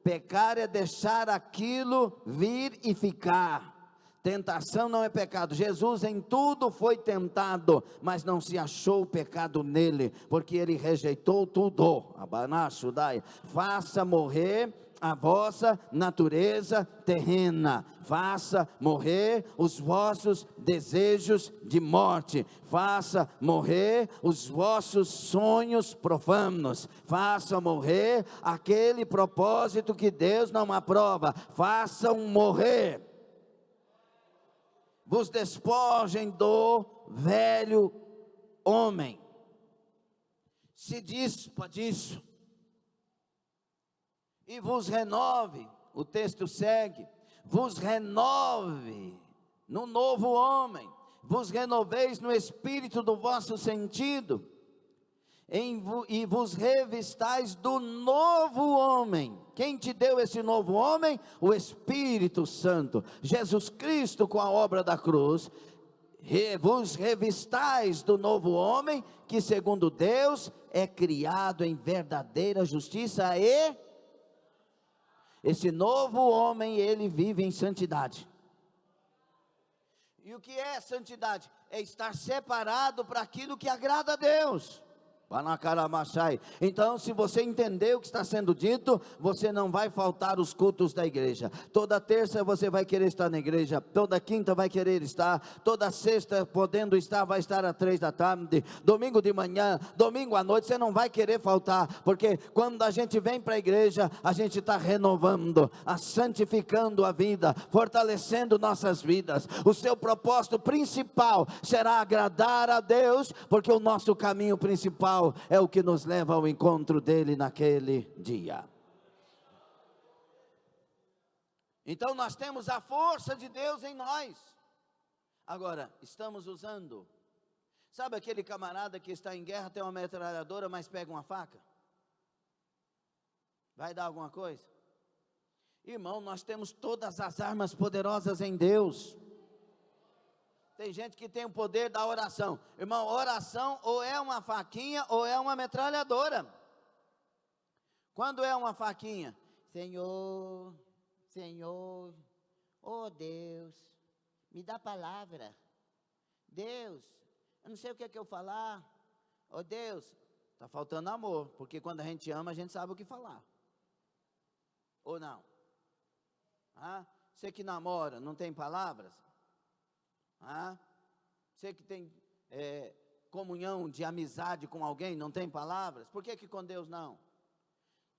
Speaker 1: Pecar é deixar aquilo vir e ficar. Tentação não é pecado. Jesus em tudo foi tentado, mas não se achou pecado nele, porque ele rejeitou tudo. Faça morrer a vossa natureza terrena, faça morrer os vossos desejos de morte, faça morrer os vossos sonhos profanos, faça morrer aquele propósito que Deus não aprova, façam morrer. Vos despojem do velho homem, se dispa disso, e vos renove, o texto segue, vos renove no novo homem, vos renoveis no espírito do vosso sentido, e vos revistais do novo homem. Quem te deu esse novo homem? O Espírito Santo, Jesus Cristo com a obra da cruz. Vos revistais do novo homem, que segundo Deus é criado em verdadeira justiça, e esse novo homem, ele vive em santidade. E o que é santidade? É estar separado para aquilo que agrada a Deus. Então, se você entender o que está sendo dito, você não vai faltar os cultos da igreja. Toda terça você vai querer estar na igreja, toda quinta vai querer estar, toda sexta podendo estar, vai estar às 3 da tarde, domingo de manhã, domingo à noite, você não vai querer faltar, porque quando a gente vem para a igreja, a gente está renovando, santificando a vida, fortalecendo nossas vidas. O seu propósito principal será agradar a Deus, porque o nosso caminho principal é o que nos leva ao encontro dele naquele dia. Então nós temos a força de Deus em nós. Agora, estamos usando, sabe aquele camarada que está em guerra, tem uma metralhadora, mas pega uma faca? Vai dar alguma coisa? Irmão, nós temos todas as armas poderosas em Deus. Tem gente que tem o poder da oração. Irmão, oração ou é uma faquinha ou é uma metralhadora. Quando é uma faquinha? Senhor, Senhor, oh Deus, me dá palavra. Deus, eu não sei o que é que eu falar. Oh Deus, está faltando amor, porque quando a gente ama, a gente sabe o que falar. Ou não? Você que namora, não tem palavras? Você que tem comunhão de amizade com alguém, não tem palavras? Por que com Deus não?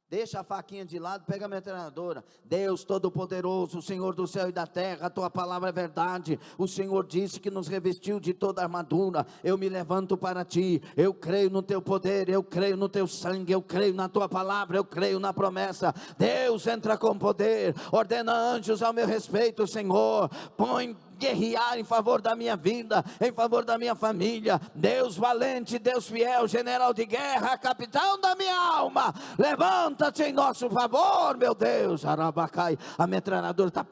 Speaker 1: Deixa a faquinha de lado, pega a metralhadora. Deus Todo-Poderoso, o Senhor do céu e da terra, a tua palavra é verdade. O Senhor disse que nos revestiu de toda a armadura. Eu me levanto para ti, eu creio no teu poder, eu creio no teu sangue, eu creio na tua palavra, eu creio na promessa. Deus entra com poder, ordena anjos ao meu respeito, Senhor. Põe guerrear em favor da minha vida, em favor da minha família. Deus valente, Deus fiel, general de guerra, capitão da minha alma, levanta-te em nosso favor, meu Deus. Arabacai, a metralhadora está.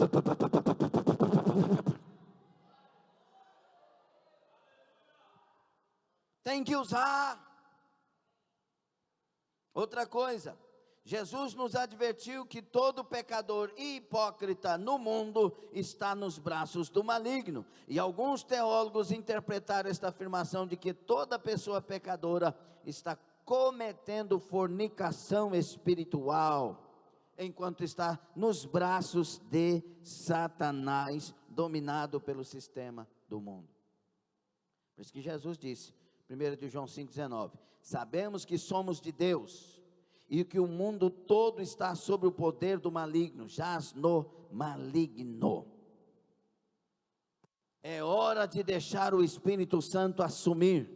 Speaker 1: Tem que usar. Outra coisa, Jesus nos advertiu que todo pecador e hipócrita no mundo está nos braços do maligno. E alguns teólogos interpretaram esta afirmação de que toda pessoa pecadora está cometendo fornicação espiritual, enquanto está nos braços de Satanás, dominado pelo sistema do mundo. Por isso que Jesus disse, 1 João 5,19, sabemos que somos de Deus, e que o mundo todo está sob o poder do maligno, jaz no maligno. É hora de deixar o Espírito Santo assumir.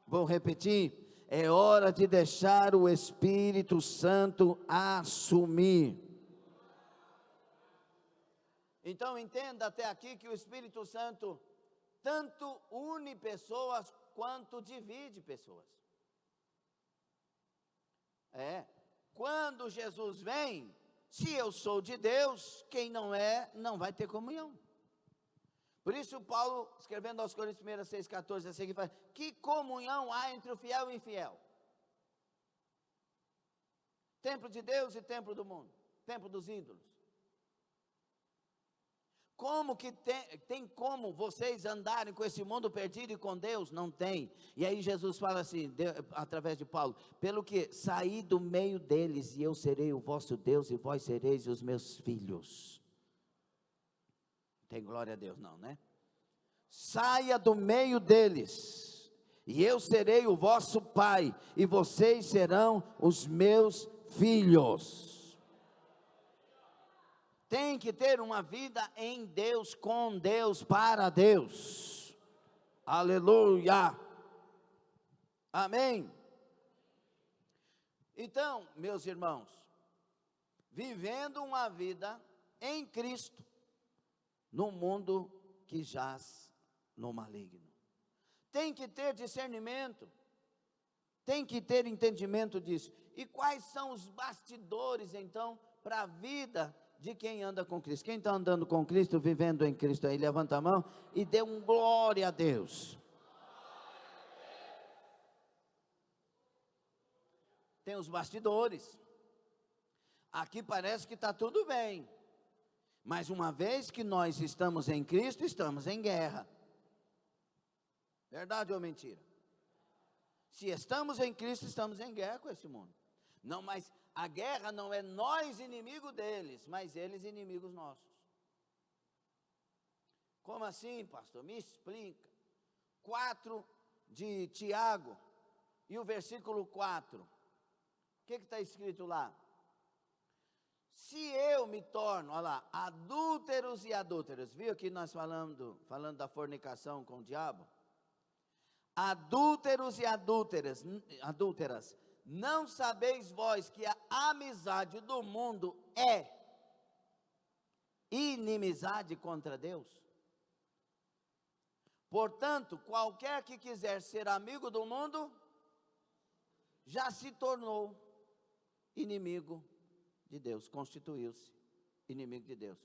Speaker 1: Vou repetir, É hora de deixar o Espírito Santo assumir. Então entenda até aqui que o Espírito Santo tanto une pessoas quanto divide pessoas. Quando Jesus vem, se eu sou de Deus, quem não é, não vai ter comunhão. Por isso Paulo, escrevendo aos Coríntios 6,14, assim, fala: que comunhão há entre o fiel e o infiel? Templo de Deus e templo do mundo, templo dos ídolos. Como que tem como vocês andarem com esse mundo perdido e com Deus? Não tem. E aí Jesus fala assim, através de Paulo: pelo que saí do meio deles, e eu serei o vosso Deus, e vós sereis os meus filhos. Tem glória a Deus não, né? Saia do meio deles, e eu serei o vosso pai, e vocês serão os meus filhos. Tem que ter uma vida em Deus, com Deus, para Deus. Aleluia. Amém. Então, meus irmãos, vivendo uma vida em Cristo, num mundo que jaz no maligno. Tem que ter discernimento, tem que ter entendimento disso. E quais são os bastidores, então, para a vida de quem anda com Cristo? Quem está andando com Cristo, vivendo em Cristo aí, levanta a mão e dê um glória a Deus. Tem os bastidores. Aqui parece que está tudo bem, mas uma vez que nós estamos em Cristo, estamos em guerra. Verdade ou mentira? Se estamos em Cristo, estamos em guerra com esse mundo. Não, mas a guerra não é nós inimigo deles, mas eles inimigos nossos. Como assim, pastor? Me explica. 4 de Tiago, e o versículo 4. O que está escrito lá? Se eu me torno, olha lá, adúlteros e adúlteras. Viu que nós falando da fornicação com o diabo? Adúlteros e adúlteras, não sabeis vós que a amizade do mundo é inimizade contra Deus? Portanto, qualquer que quiser ser amigo do mundo, já se tornou inimigo de Deus, constituiu-se inimigo de Deus.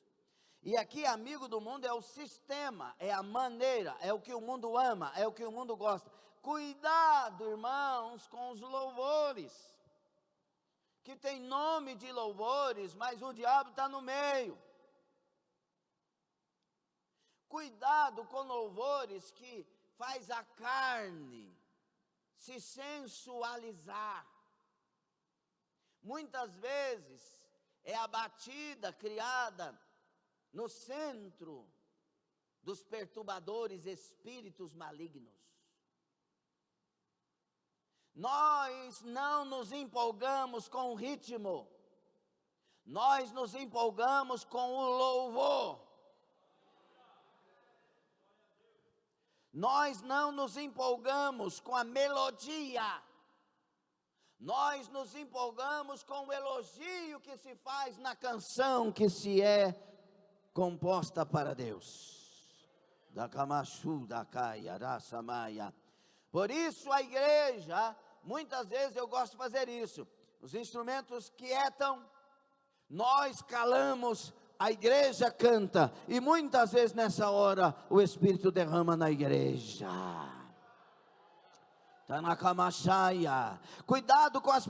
Speaker 1: E aqui, amigo do mundo é o sistema, é a maneira, é o que o mundo ama, é o que o mundo gosta. Cuidado, irmãos, com os louvores, que tem nome de louvores, mas o diabo está no meio. Cuidado com louvores que faz a carne se sensualizar. Muitas vezes é a batida criada no centro dos perturbadores espíritos malignos. Nós não nos empolgamos com o ritmo, nós nos empolgamos com o louvor. Nós não nos empolgamos com a melodia, nós nos empolgamos com o elogio que se faz na canção que se é composta para Deus. Da Kamachu, da Caia, da Samaia. Por isso a igreja, muitas vezes eu gosto de fazer isso. Os instrumentos quietam, nós calamos, a igreja canta. E muitas vezes nessa hora o Espírito derrama na igreja. Está na Kamachaia. Cuidado com as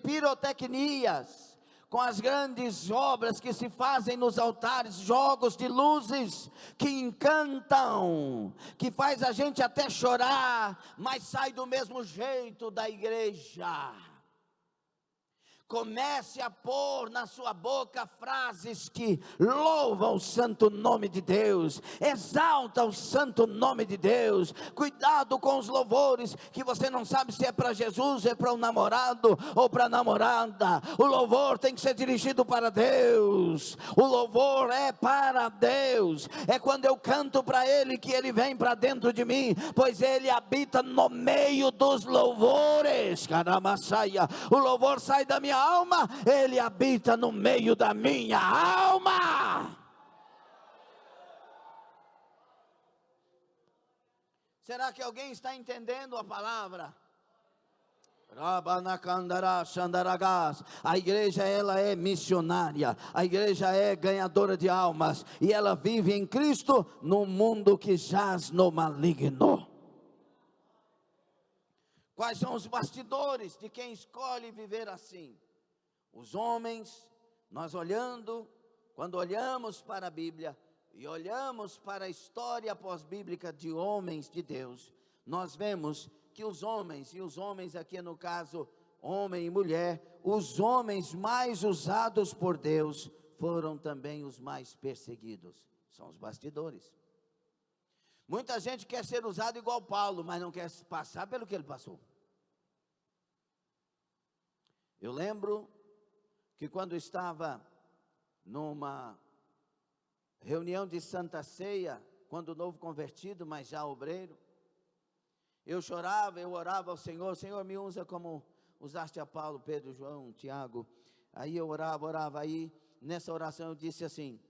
Speaker 1: pirotecnias, com as grandes obras que se fazem nos altares, jogos de luzes que encantam, que faz a gente até chorar, mas sai do mesmo jeito da igreja. Comece a pôr na sua boca frases que louvam o santo nome de Deus, exalta o santo nome de Deus. Cuidado com os louvores, que você não sabe se é para Jesus, é para um namorado ou para a namorada. O louvor tem que ser dirigido para Deus, o louvor é para Deus. É quando eu canto para Ele que Ele vem para dentro de mim, pois Ele habita no meio dos louvores. Caramassaia, o louvor sai da minha alma, Ele habita no meio da minha alma. Será que alguém está entendendo a palavra? A igreja, ela é missionária, a igreja é ganhadora de almas, e ela vive em Cristo num mundo que jaz no maligno. Quais são os bastidores de quem escolhe viver assim? Os homens, quando olhamos para a Bíblia e olhamos para a história pós-bíblica de homens de Deus, nós vemos que os homens, e os homens aqui no caso, homem e mulher, os homens mais usados por Deus, foram também os mais perseguidos. São os bastidores. Muita gente quer ser usado igual Paulo, mas não quer passar pelo que ele passou. Eu lembro que quando estava numa reunião de Santa Ceia, quando novo convertido, mas já obreiro, eu chorava, eu orava ao Senhor: Senhor, me usa como usaste a Paulo, Pedro, João, Tiago. Aí eu orava, aí nessa oração eu disse assim: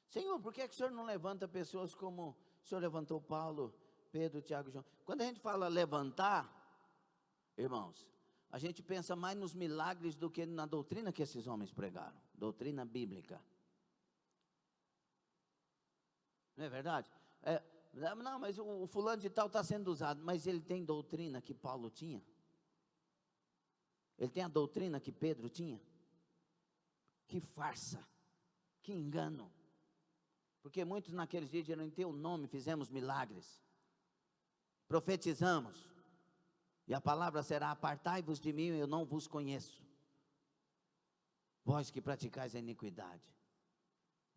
Speaker 1: Senhor, por que o Senhor não levanta pessoas como o Senhor levantou Paulo, Pedro, Tiago e João? Quando a gente fala levantar, irmãos, a gente pensa mais nos milagres do que na doutrina que esses homens pregaram, doutrina bíblica. Não é verdade? Não, mas o fulano de tal está sendo usado, mas ele tem doutrina que Paulo tinha? Ele tem a doutrina que Pedro tinha? Que farsa, que engano. Porque muitos naqueles dias disseram: em teu nome fizemos milagres, profetizamos, e a palavra será: apartai-vos de mim, eu não vos conheço, vós que praticais a iniquidade.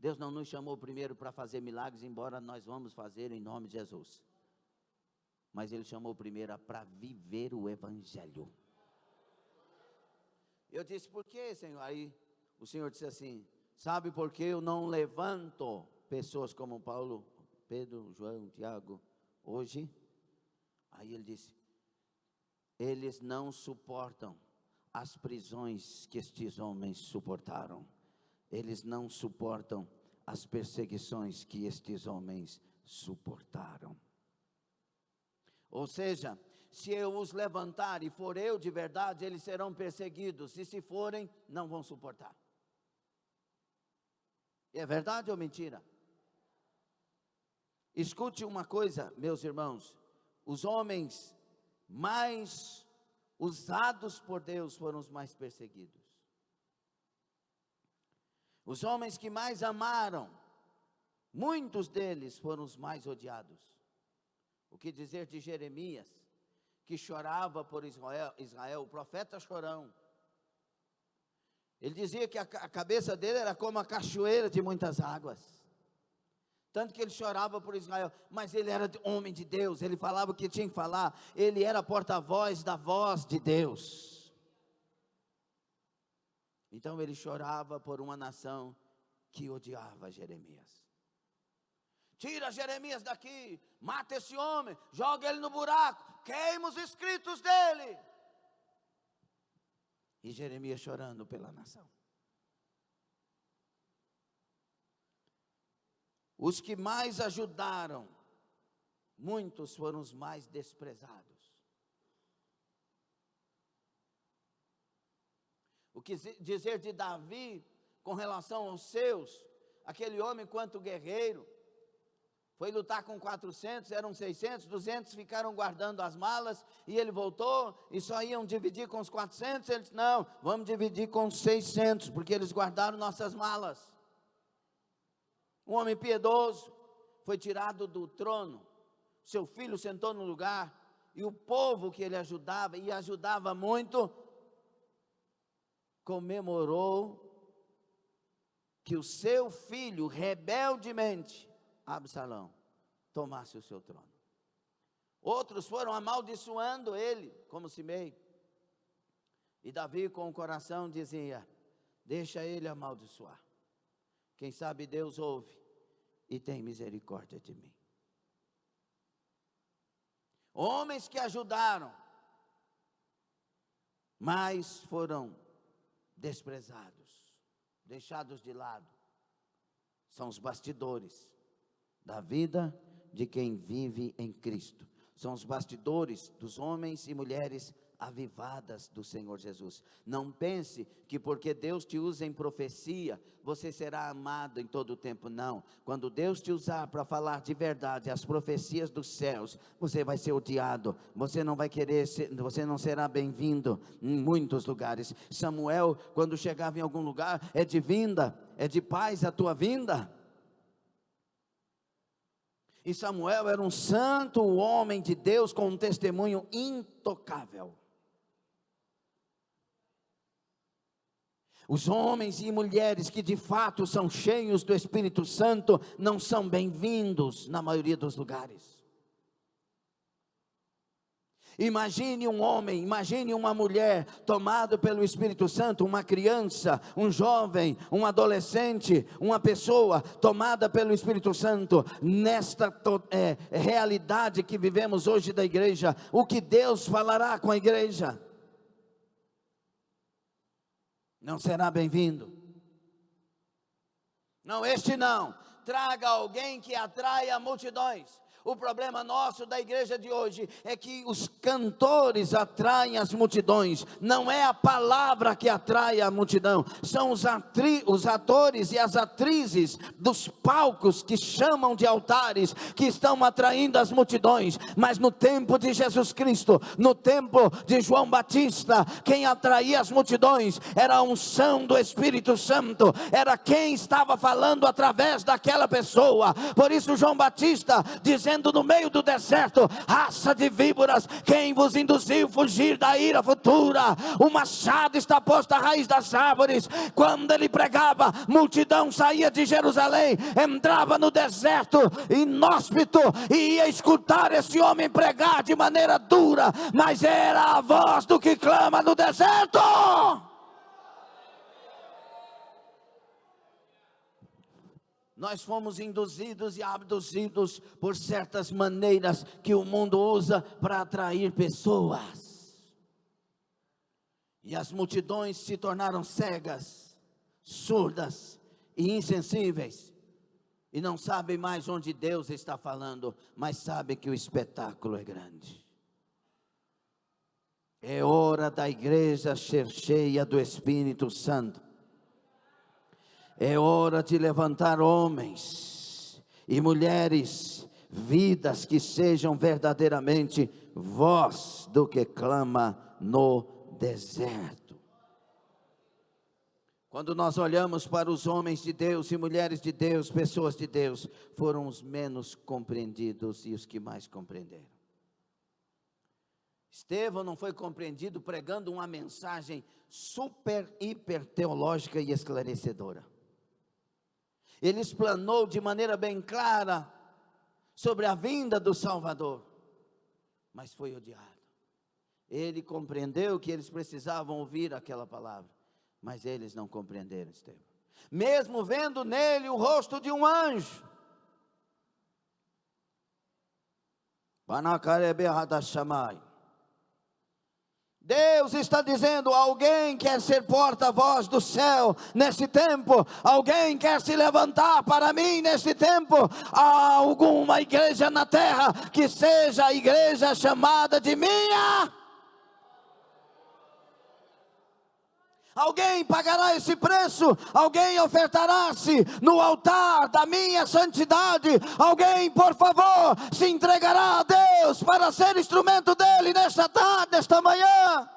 Speaker 1: Deus não nos chamou primeiro para fazer milagres, embora nós vamos fazer em nome de Jesus, mas Ele chamou primeiro para viver o Evangelho. Eu disse: por que, Senhor? Aí o Senhor disse assim: sabe por que eu não levanto pessoas como Paulo, Pedro, João, Tiago, hoje? Aí ele disse: eles não suportam as prisões que estes homens suportaram. Eles não suportam as perseguições que estes homens suportaram. Ou seja, se eu os levantar e for eu de verdade, eles serão perseguidos, e se forem, não vão suportar. É verdade ou mentira? Escute uma coisa, meus irmãos: os homens mais usados por Deus foram os mais perseguidos. Os homens que mais amaram, muitos deles foram os mais odiados. O que dizer de Jeremias, que chorava por Israel, o profeta chorão. Ele dizia que a cabeça dele era como a cachoeira de muitas águas, tanto que ele chorava por Israel, mas ele era homem de Deus, ele falava o que tinha que falar, ele era porta-voz da voz de Deus. Então ele chorava por uma nação que odiava Jeremias. Tira Jeremias daqui, mata esse homem, joga ele no buraco, queima os escritos dele. E Jeremias chorando pela nação. Os que mais ajudaram, muitos foram os mais desprezados. O que dizer de Davi com relação aos seus? Aquele homem, quanto guerreiro, foi lutar com 400, eram 600, 200 ficaram guardando as malas, e ele voltou, e só iam dividir com os 400, ele disse: não, vamos dividir com os 600, porque eles guardaram nossas malas. Um homem piedoso, foi tirado do trono, seu filho sentou no lugar, e o povo que ele ajudava, e ajudava muito, comemorou que o seu filho, rebeldemente, Absalão, tomasse o seu trono. Outros foram amaldiçoando ele, como Simei. E Davi, com o coração, dizia: deixa ele amaldiçoar. Quem sabe Deus ouve e tem misericórdia de mim. Homens que ajudaram, mas foram desprezados, deixados de lado. São os bastidores da vida de quem vive em Cristo. São os bastidores dos homens e mulheres avivadas do Senhor Jesus. Não pense que porque Deus te usa em profecia, você será amado em todo o tempo. Não. Quando Deus te usar para falar de verdade as profecias dos céus, você vai ser odiado. Você não vai querer você não será bem-vindo em muitos lugares. Samuel, quando chegava em algum lugar, é de vinda, é de paz a tua vinda. E Samuel era um santo homem de Deus com um testemunho intocável. Os homens e mulheres que de fato são cheios do Espírito Santo não são bem-vindos na maioria dos lugares. Imagine um homem, imagine uma mulher tomado pelo Espírito Santo, uma criança, um jovem, um adolescente, uma pessoa tomada pelo Espírito Santo, nesta realidade que vivemos hoje da igreja. O que Deus falará com a igreja? Não será bem-vindo. Não, este não. Traga alguém que atraia multidões. O problema nosso da igreja de hoje é que os cantores atraem as multidões. Não é a palavra que atrai a multidão. São os atores e as atrizes dos palcos que chamam de altares, que estão atraindo as multidões. Mas no tempo de Jesus Cristo, no tempo de João Batista, quem atraía as multidões era a unção do Espírito Santo. Era quem estava falando através daquela pessoa. Por isso João Batista dizendo no meio do deserto: raça de víboras, quem vos induziu fugir da ira futura? O machado está posto à raiz das árvores. Quando ele pregava, multidão saía de Jerusalém, entrava no deserto inóspito e ia escutar esse homem pregar de maneira dura, mas era a voz do que clama no deserto. Nós fomos induzidos e abduzidos por certas maneiras que o mundo usa para atrair pessoas. E as multidões se tornaram cegas, surdas e insensíveis. E não sabem mais onde Deus está falando, mas sabem que o espetáculo é grande. É hora da igreja ser cheia do Espírito Santo. É hora de levantar homens e mulheres, vidas que sejam verdadeiramente voz do que clama no deserto. Quando nós olhamos para os homens de Deus e mulheres de Deus, pessoas de Deus, foram os menos compreendidos e os que mais compreenderam. Estevão não foi compreendido pregando uma mensagem super, hiper teológica e esclarecedora. Ele explanou de maneira bem clara sobre a vinda do Salvador, mas foi odiado. Ele compreendeu que eles precisavam ouvir aquela palavra, mas eles não compreenderam Estevão, mesmo vendo nele o rosto de um anjo. Deus está dizendo: alguém quer ser porta-voz do céu nesse tempo? Alguém quer se levantar para mim nesse tempo? Há alguma igreja na terra que seja a igreja chamada de minha? Alguém pagará esse preço? Alguém ofertará-se no altar da minha santidade? Alguém, por favor, se entregará a Deus para ser instrumento dele nesta tarde, nesta manhã?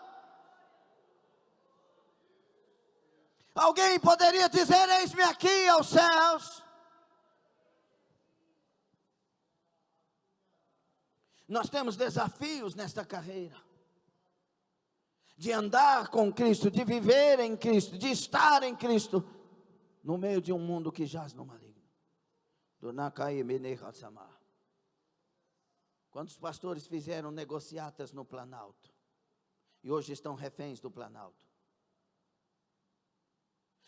Speaker 1: Alguém poderia dizer: eis-me aqui aos céus? Nós temos desafios nesta carreira. de andar com Cristo, de viver em Cristo, de estar em Cristo, no meio de um mundo que jaz no maligno. Quantos pastores fizeram negociatas no Planalto e hoje estão reféns do Planalto?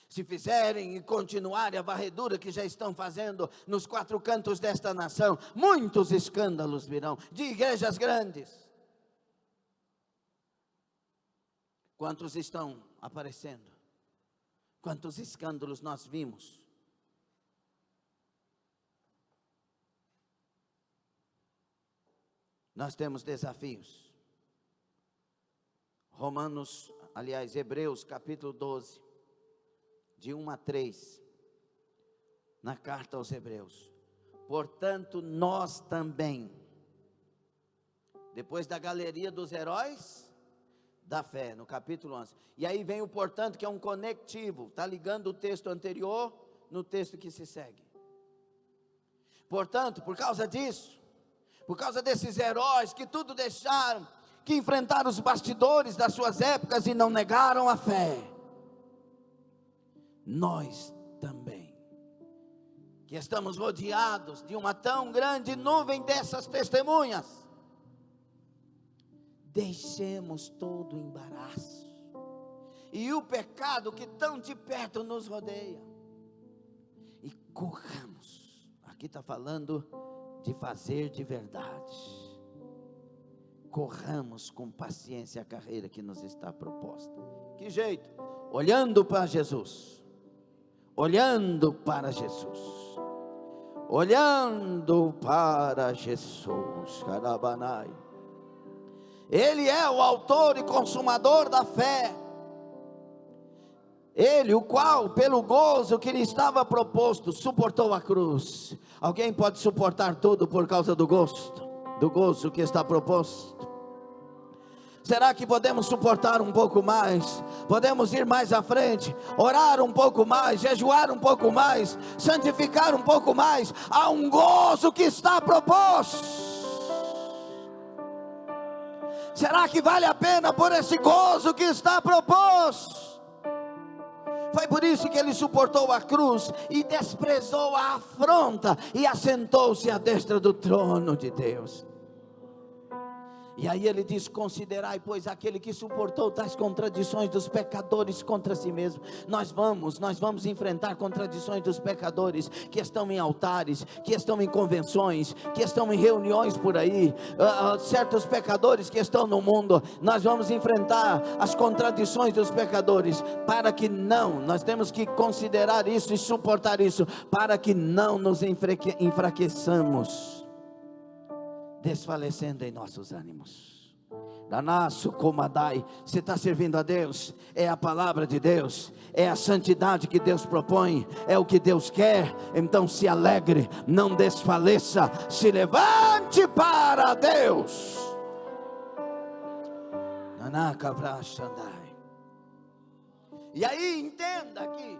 Speaker 1: Se fizerem e continuarem a varredura que já estão fazendo nos 4 cantos desta nação, muitos escândalos virão de igrejas grandes. Quantos estão aparecendo? Quantos escândalos nós vimos? Nós temos desafios. Hebreus capítulo 12, de 1 a 3, na carta aos Hebreus. Portanto, nós também, depois da galeria dos heróis da fé, no capítulo 11, e aí vem o portanto, que é um conectivo, está ligando o texto anterior no texto que se segue. Portanto, por causa disso, por causa desses heróis que tudo deixaram, que enfrentaram os bastidores das suas épocas e não negaram a fé, nós também, que estamos rodeados de uma tão grande nuvem dessas testemunhas, deixemos todo o embaraço e o pecado que tão de perto nos rodeia, e corramos. Aqui está falando de fazer de verdade. Corramos com paciência a carreira que nos está proposta. Que jeito? Olhando para Jesus. Olhando para Jesus. Olhando para Jesus. Carabanai. Ele é o autor e consumador da fé. Ele, o qual, pelo gozo que lhe estava proposto, suportou a cruz. Alguém pode suportar tudo por causa do gozo que está proposto? Será que podemos suportar um pouco mais? Podemos ir mais à frente, orar um pouco mais, jejuar um pouco mais, santificar um pouco mais? Há um gozo que está proposto. Será que vale a pena por esse gozo que está proposto? Foi por isso que ele suportou a cruz e desprezou a afronta e assentou-se à destra do trono de Deus. E aí ele diz: considerai, pois, aquele que suportou tais contradições dos pecadores contra si mesmo. Nós vamos enfrentar contradições dos pecadores que estão em altares, que estão em convenções, que estão em reuniões por aí, certos pecadores que estão no mundo. Nós vamos enfrentar as contradições dos pecadores, para que nós temos que considerar isso e suportar isso, para que não nos enfraqueçamos, desfalecendo em nossos ânimos. Danasso comadai. Você está servindo a Deus? É a palavra de Deus, é a santidade que Deus propõe, é o que Deus quer. Então se alegre, não desfaleça, se levante para Deus. E aí entenda que,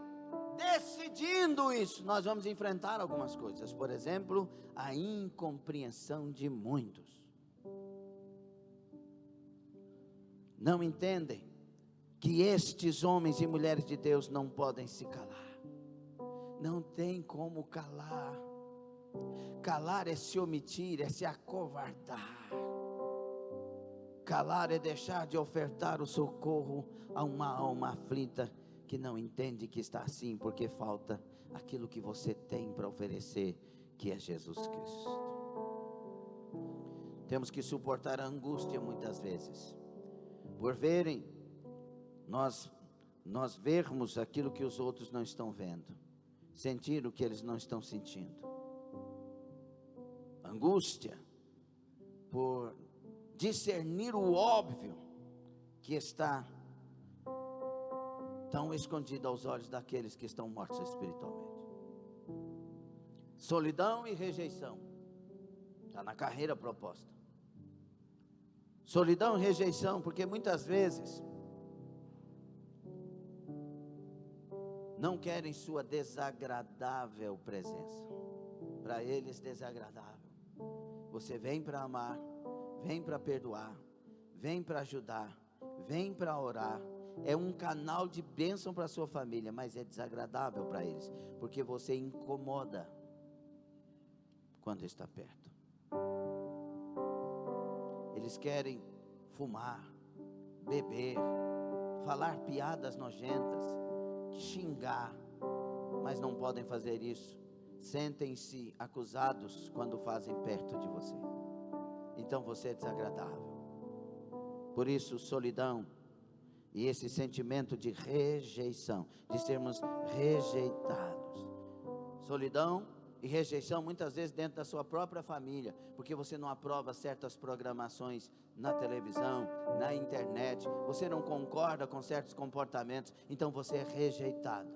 Speaker 1: decidindo isso, nós vamos enfrentar algumas coisas. Por exemplo, a incompreensão de muitos. Não entendem que estes homens e mulheres de Deus não podem se calar. Não tem como calar. Calar é se omitir, é se acovardar. Calar é deixar de ofertar o socorro a uma alma aflita, que não entende que está assim, porque falta aquilo que você tem para oferecer, que é Jesus Cristo. Temos que suportar a angústia muitas vezes, por verem, nós vermos aquilo que os outros não estão vendo, sentir o que eles não estão sentindo. Angústia por discernir o óbvio que está tão escondido aos olhos daqueles que estão mortos espiritualmente. Solidão e rejeição, está na carreira proposta. Solidão e rejeição, porque muitas vezes não querem sua desagradável presença. Para eles, desagradável. Você vem para amar, vem para perdoar, vem para ajudar, vem para orar, é um canal de bênção para a sua família, mas é desagradável para eles, porque você incomoda quando está perto. Eles querem fumar, beber, falar piadas nojentas, xingar, mas não podem fazer isso. Sentem-se acusados quando fazem perto de você. Então você é desagradável. Por isso, solidão e esse sentimento de rejeição, de sermos rejeitados. Solidão e rejeição muitas vezes dentro da sua própria família, porque você não aprova certas programações na televisão, na internet, você não concorda com certos comportamentos, então você é rejeitado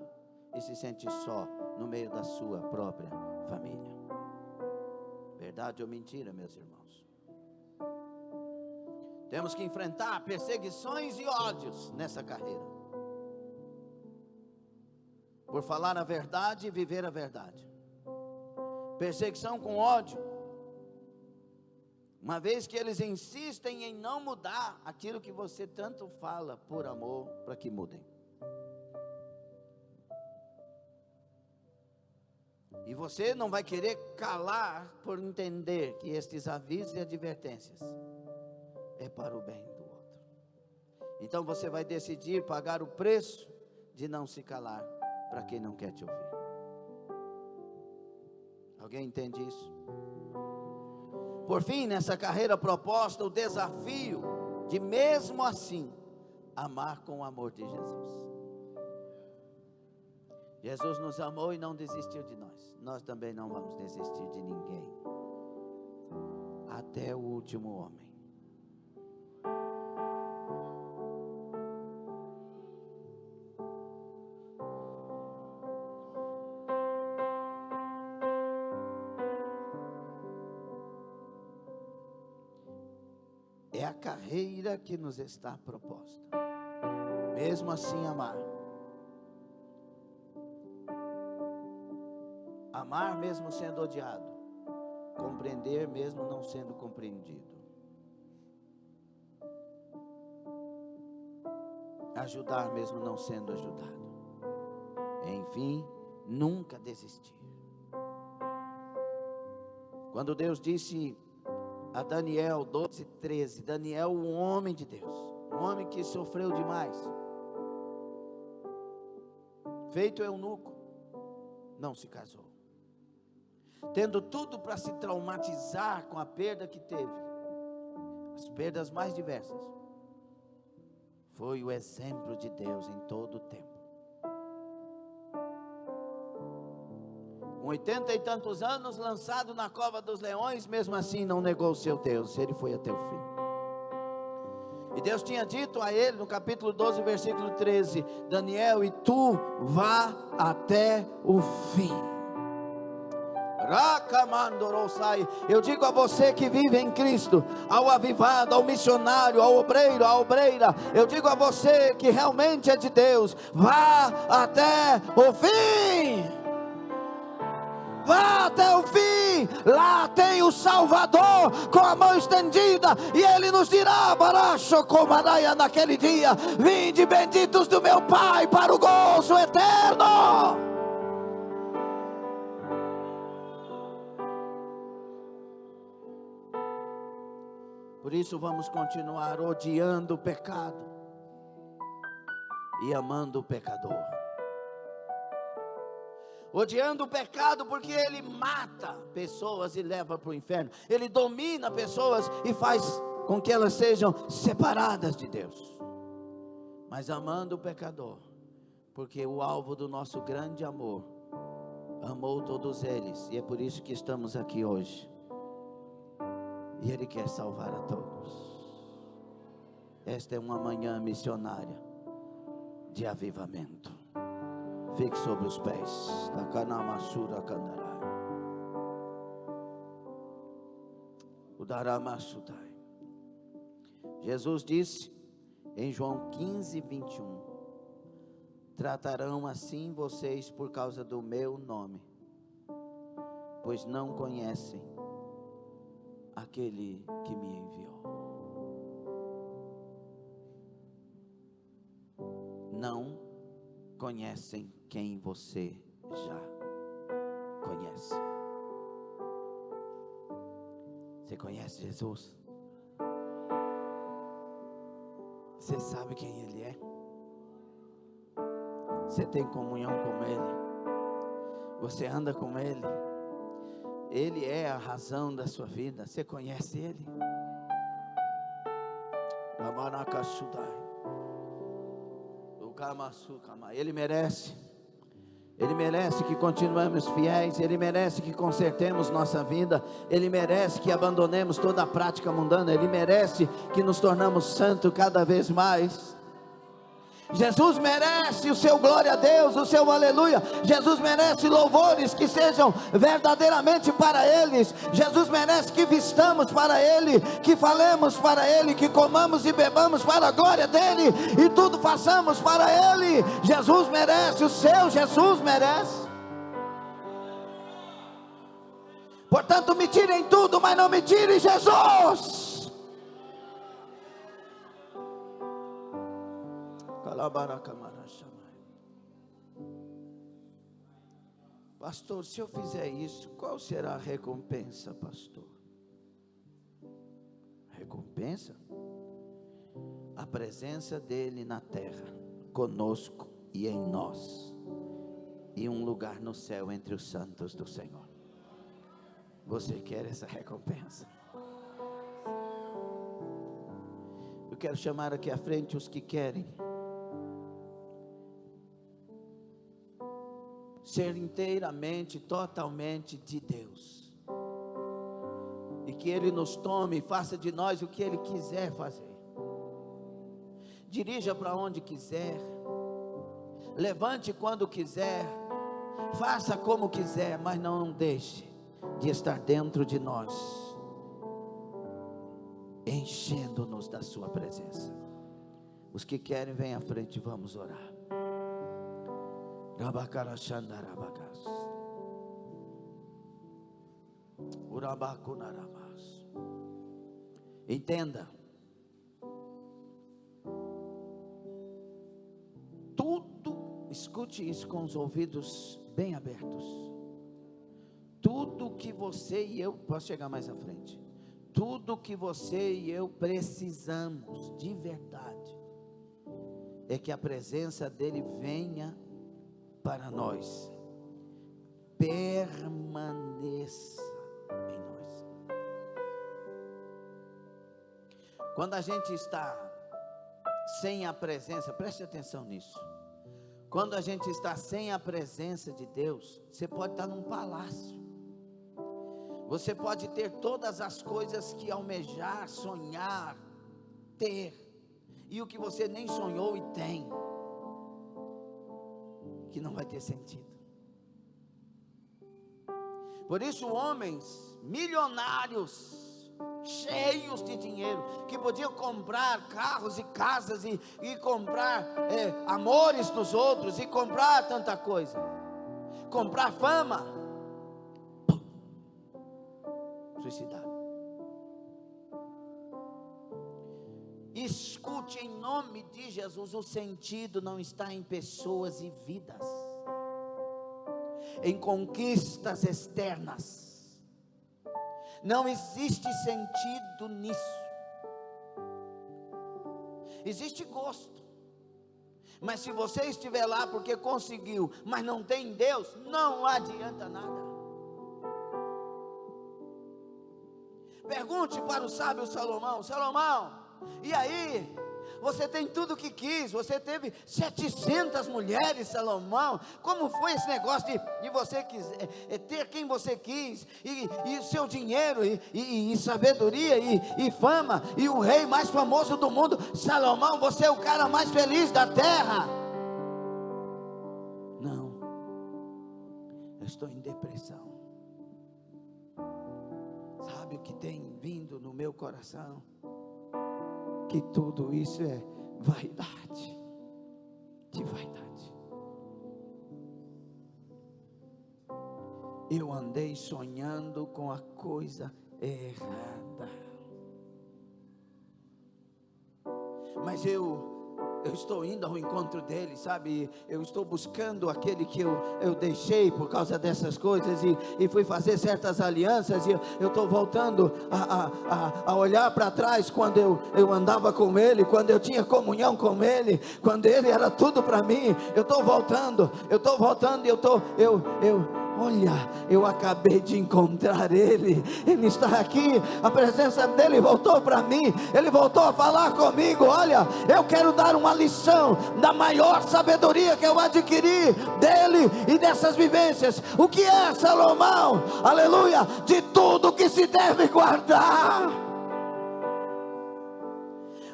Speaker 1: e se sente só no meio da sua própria família. Verdade ou mentira, meus irmãos? Temos que enfrentar perseguições e ódios nessa carreira, por falar a verdade e viver a verdade. Perseguição com ódio, uma vez que eles insistem em não mudar aquilo que você tanto fala por amor para que mudem. E você não vai querer calar por entender que estes avisos e advertências é para o bem do outro. Então você vai decidir pagar o preço de não se calar para quem não quer te ouvir. Alguém entende isso? Por fim, nessa carreira proposta, o desafio de mesmo assim amar com o amor de Jesus. Jesus nos amou e não desistiu de nós. Nós também não vamos desistir de ninguém, até o último homem. É a carreira que nos está proposta. Mesmo assim amar. Amar mesmo sendo odiado. Compreender mesmo não sendo compreendido. Ajudar mesmo não sendo ajudado. Enfim, nunca desistir. Quando Deus disse a Daniel 12:13, Daniel, um homem de Deus, um homem que sofreu demais, feito eunuco, não se casou, tendo tudo para se traumatizar com a perda que teve, as perdas mais diversas, foi o exemplo de Deus em todo o tempo. Com 80 e tantos anos, lançado na cova dos leões, mesmo assim não negou o seu Deus, ele foi até o fim. E Deus tinha dito a ele no capítulo 12, versículo 13, Daniel, e tu vá até o fim. Eu digo a você que vive em Cristo, ao avivado, ao missionário, ao obreiro, à obreira, eu digo a você que realmente é de Deus, vá até o fim. Vá até o fim, lá tem o Salvador com a mão estendida, e Ele nos dirá, naquele dia, vinde benditos do meu Pai para o gozo eterno. Por isso vamos continuar odiando o pecado e amando o pecador. Odiando o pecado porque ele mata pessoas e leva para o inferno. Ele domina pessoas e faz com que elas sejam separadas de Deus. Mas amando o pecador, porque o alvo do nosso grande amor amou todos eles, e é por isso que estamos aqui hoje. E Ele quer salvar a todos. Esta é uma manhã missionária de avivamento. Fique sobre os pés. Jesus disse em João 15, 21, tratarão assim vocês por causa do meu nome, pois não conhecem aquele que me enviou. não conhecem quem você já conhece. Você conhece Jesus? Você sabe quem Ele é? Você tem comunhão com Ele? Você anda com Ele? Ele é a razão da sua vida. Você conhece Ele? Ele merece. Ele merece que continuemos fiéis. Ele merece que consertemos nossa vida. Ele merece que abandonemos toda a prática mundana. Ele merece que nos tornamos santos cada vez mais. Jesus merece o seu glória a Deus, o seu aleluia. Jesus merece louvores que sejam verdadeiramente para eles. Jesus merece que vistamos para Ele, que falemos para Ele, que comamos e bebamos para a glória dEle, e tudo façamos para Ele. Jesus merece, o seu Jesus merece. Portanto, me tirem tudo, mas não me tirem Jesus. Pastor, se eu fizer isso, qual será a recompensa, pastor? Recompensa? A presença dele na terra, conosco e em nós, e um lugar no céu entre os santos do Senhor. Você quer essa recompensa? Eu quero chamar aqui à frente os que querem ser inteiramente, totalmente de Deus, e que Ele nos tome e faça de nós o que Ele quiser fazer. Dirija para onde quiser, levante quando quiser, faça como quiser, mas não deixe de estar dentro de nós, enchendo-nos da sua presença. Os que querem, vem à frente, vamos orar. Entenda, tudo, escute isso com os ouvidos bem abertos. Tudo que você e eu, posso chegar mais à frente, tudo que você e eu precisamos de verdade é que a presença dele venha para nós, permaneça em nós. Quando a gente está sem a presença, preste atenção nisso. Quando a gente está sem a presença de Deus, você pode estar num palácio, você pode ter todas as coisas que almejar, sonhar, ter, e o que você nem sonhou e tem, que não vai ter sentido. Por isso, homens milionários, cheios de dinheiro, que podiam comprar carros e casas, e comprar amores dos outros, e comprar tanta coisa, comprar fama, suicidaram. Escute, em nome de Jesus, o sentido não está em pessoas e vidas, em conquistas externas. Não existe sentido nisso. Existe gosto, mas se você estiver lá porque conseguiu, mas não tem Deus, não adianta nada. Pergunte para o sábio Salomão: Salomão, e aí? Você tem tudo o que quis, você teve 700 mulheres, Salomão. Como foi esse negócio de você quiser, ter quem você quis, e o seu dinheiro, e sabedoria, e fama, e o rei mais famoso do mundo? Salomão, você é o cara mais feliz da terra. Não, eu estou em depressão. Sabe o que tem vindo no meu coração? Que tudo isso é vaidade, de vaidade. Eu andei sonhando com a coisa errada, mas eu eu estou indo ao encontro dele, sabe? Eu estou buscando aquele que eu deixei por causa dessas coisas, e fui fazer certas alianças, e eu estou voltando a olhar para trás, quando eu andava com ele, quando eu tinha comunhão com ele, quando ele era tudo para mim. Eu estou voltando, e olha, eu acabei de encontrar ele está aqui, a presença dele voltou para mim, ele voltou a falar comigo. Olha, eu quero dar uma lição da maior sabedoria que eu adquiri dele e dessas vivências. O que é, Salomão? Aleluia, de tudo que se deve guardar.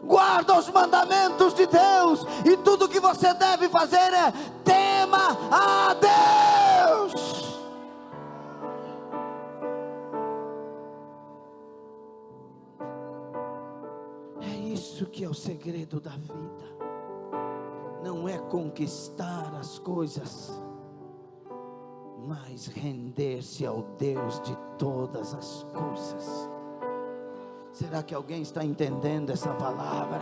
Speaker 1: Guarda os mandamentos de Deus, e tudo que você deve fazer é tema a Deus. Isso que é o segredo da vida. Não é conquistar as coisas, mas render-se ao Deus de todas as coisas. Será que alguém está entendendo essa palavra?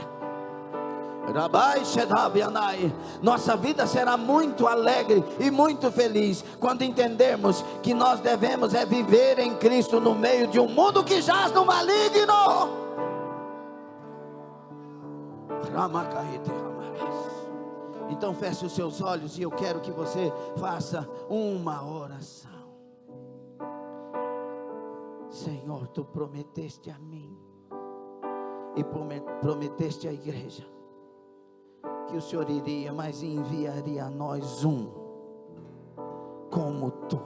Speaker 1: Nossa vida será muito alegre e muito feliz quando entendermos que nós devemos viver em Cristo no meio de um mundo que jaz no maligno. Então feche os seus olhos, e eu quero que você faça uma oração. Senhor, tu prometeste a mim e prometeste à igreja que o Senhor iria, mas enviaria a nós um como tu,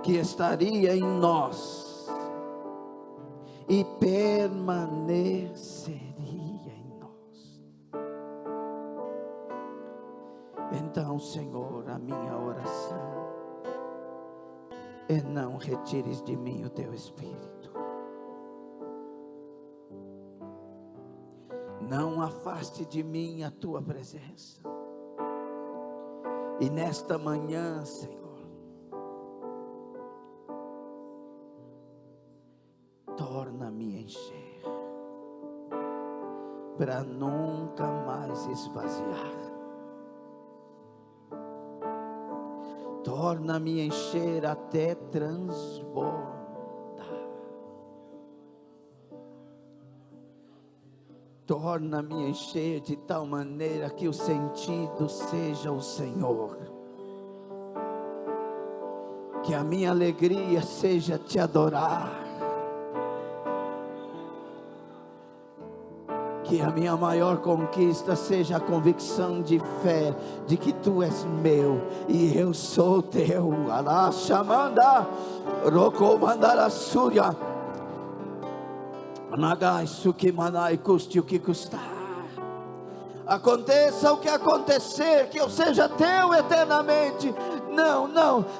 Speaker 1: que estaria em nós e permaneceria em nós. Então, Senhor, a minha oração é: não retires de mim o teu Espírito, não afaste de mim a tua presença. E nesta manhã, Senhor, torna-me a encher, para nunca mais esvaziar. Torna-me a encher até transbordar. Torna-me a encher de tal maneira que o sentido seja o Senhor, que a minha alegria seja te adorar, que a minha maior conquista seja a convicção de fé de que tu és meu e eu sou teu. Alashamanda, Rokomandara Surya, Nagai Sukimanai, custe o que custar. Aconteça o que acontecer, que eu seja teu eternamente.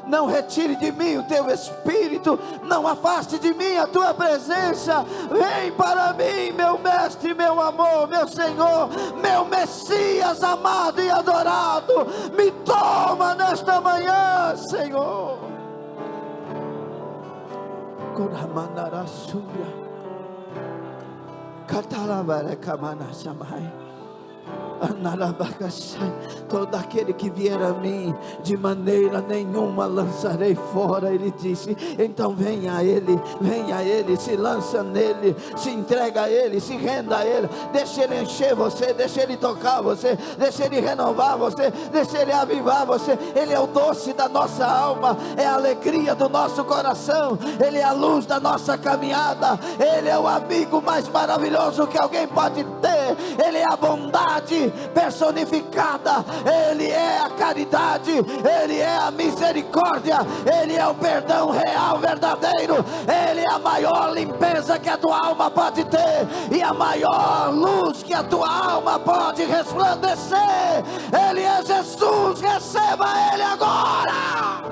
Speaker 1: Não retire de mim o teu Espírito, não afaste de mim a tua presença. Vem para mim, meu mestre, meu amor, meu Senhor, meu Messias amado e adorado. Me toma nesta manhã, Senhor. Kuramandarasuya Katalabara Kamana Samai. Todo aquele que vier a mim, de maneira nenhuma lançarei fora. Ele disse. Então venha a Ele, se lança nele, se entrega a Ele, se renda a Ele. Deixa Ele encher você, deixa Ele tocar você, deixa Ele renovar você, deixa Ele avivar você. Ele é o doce da nossa alma, é a alegria do nosso coração, Ele é a luz da nossa caminhada, Ele é o amigo mais maravilhoso que alguém pode ter, Ele é a bondade personificada, Ele é a caridade, Ele é a misericórdia, Ele é o perdão real, verdadeiro, Ele é a maior limpeza que a tua alma pode ter, e a maior luz que a tua alma pode resplandecer. Ele é Jesus, receba Ele agora.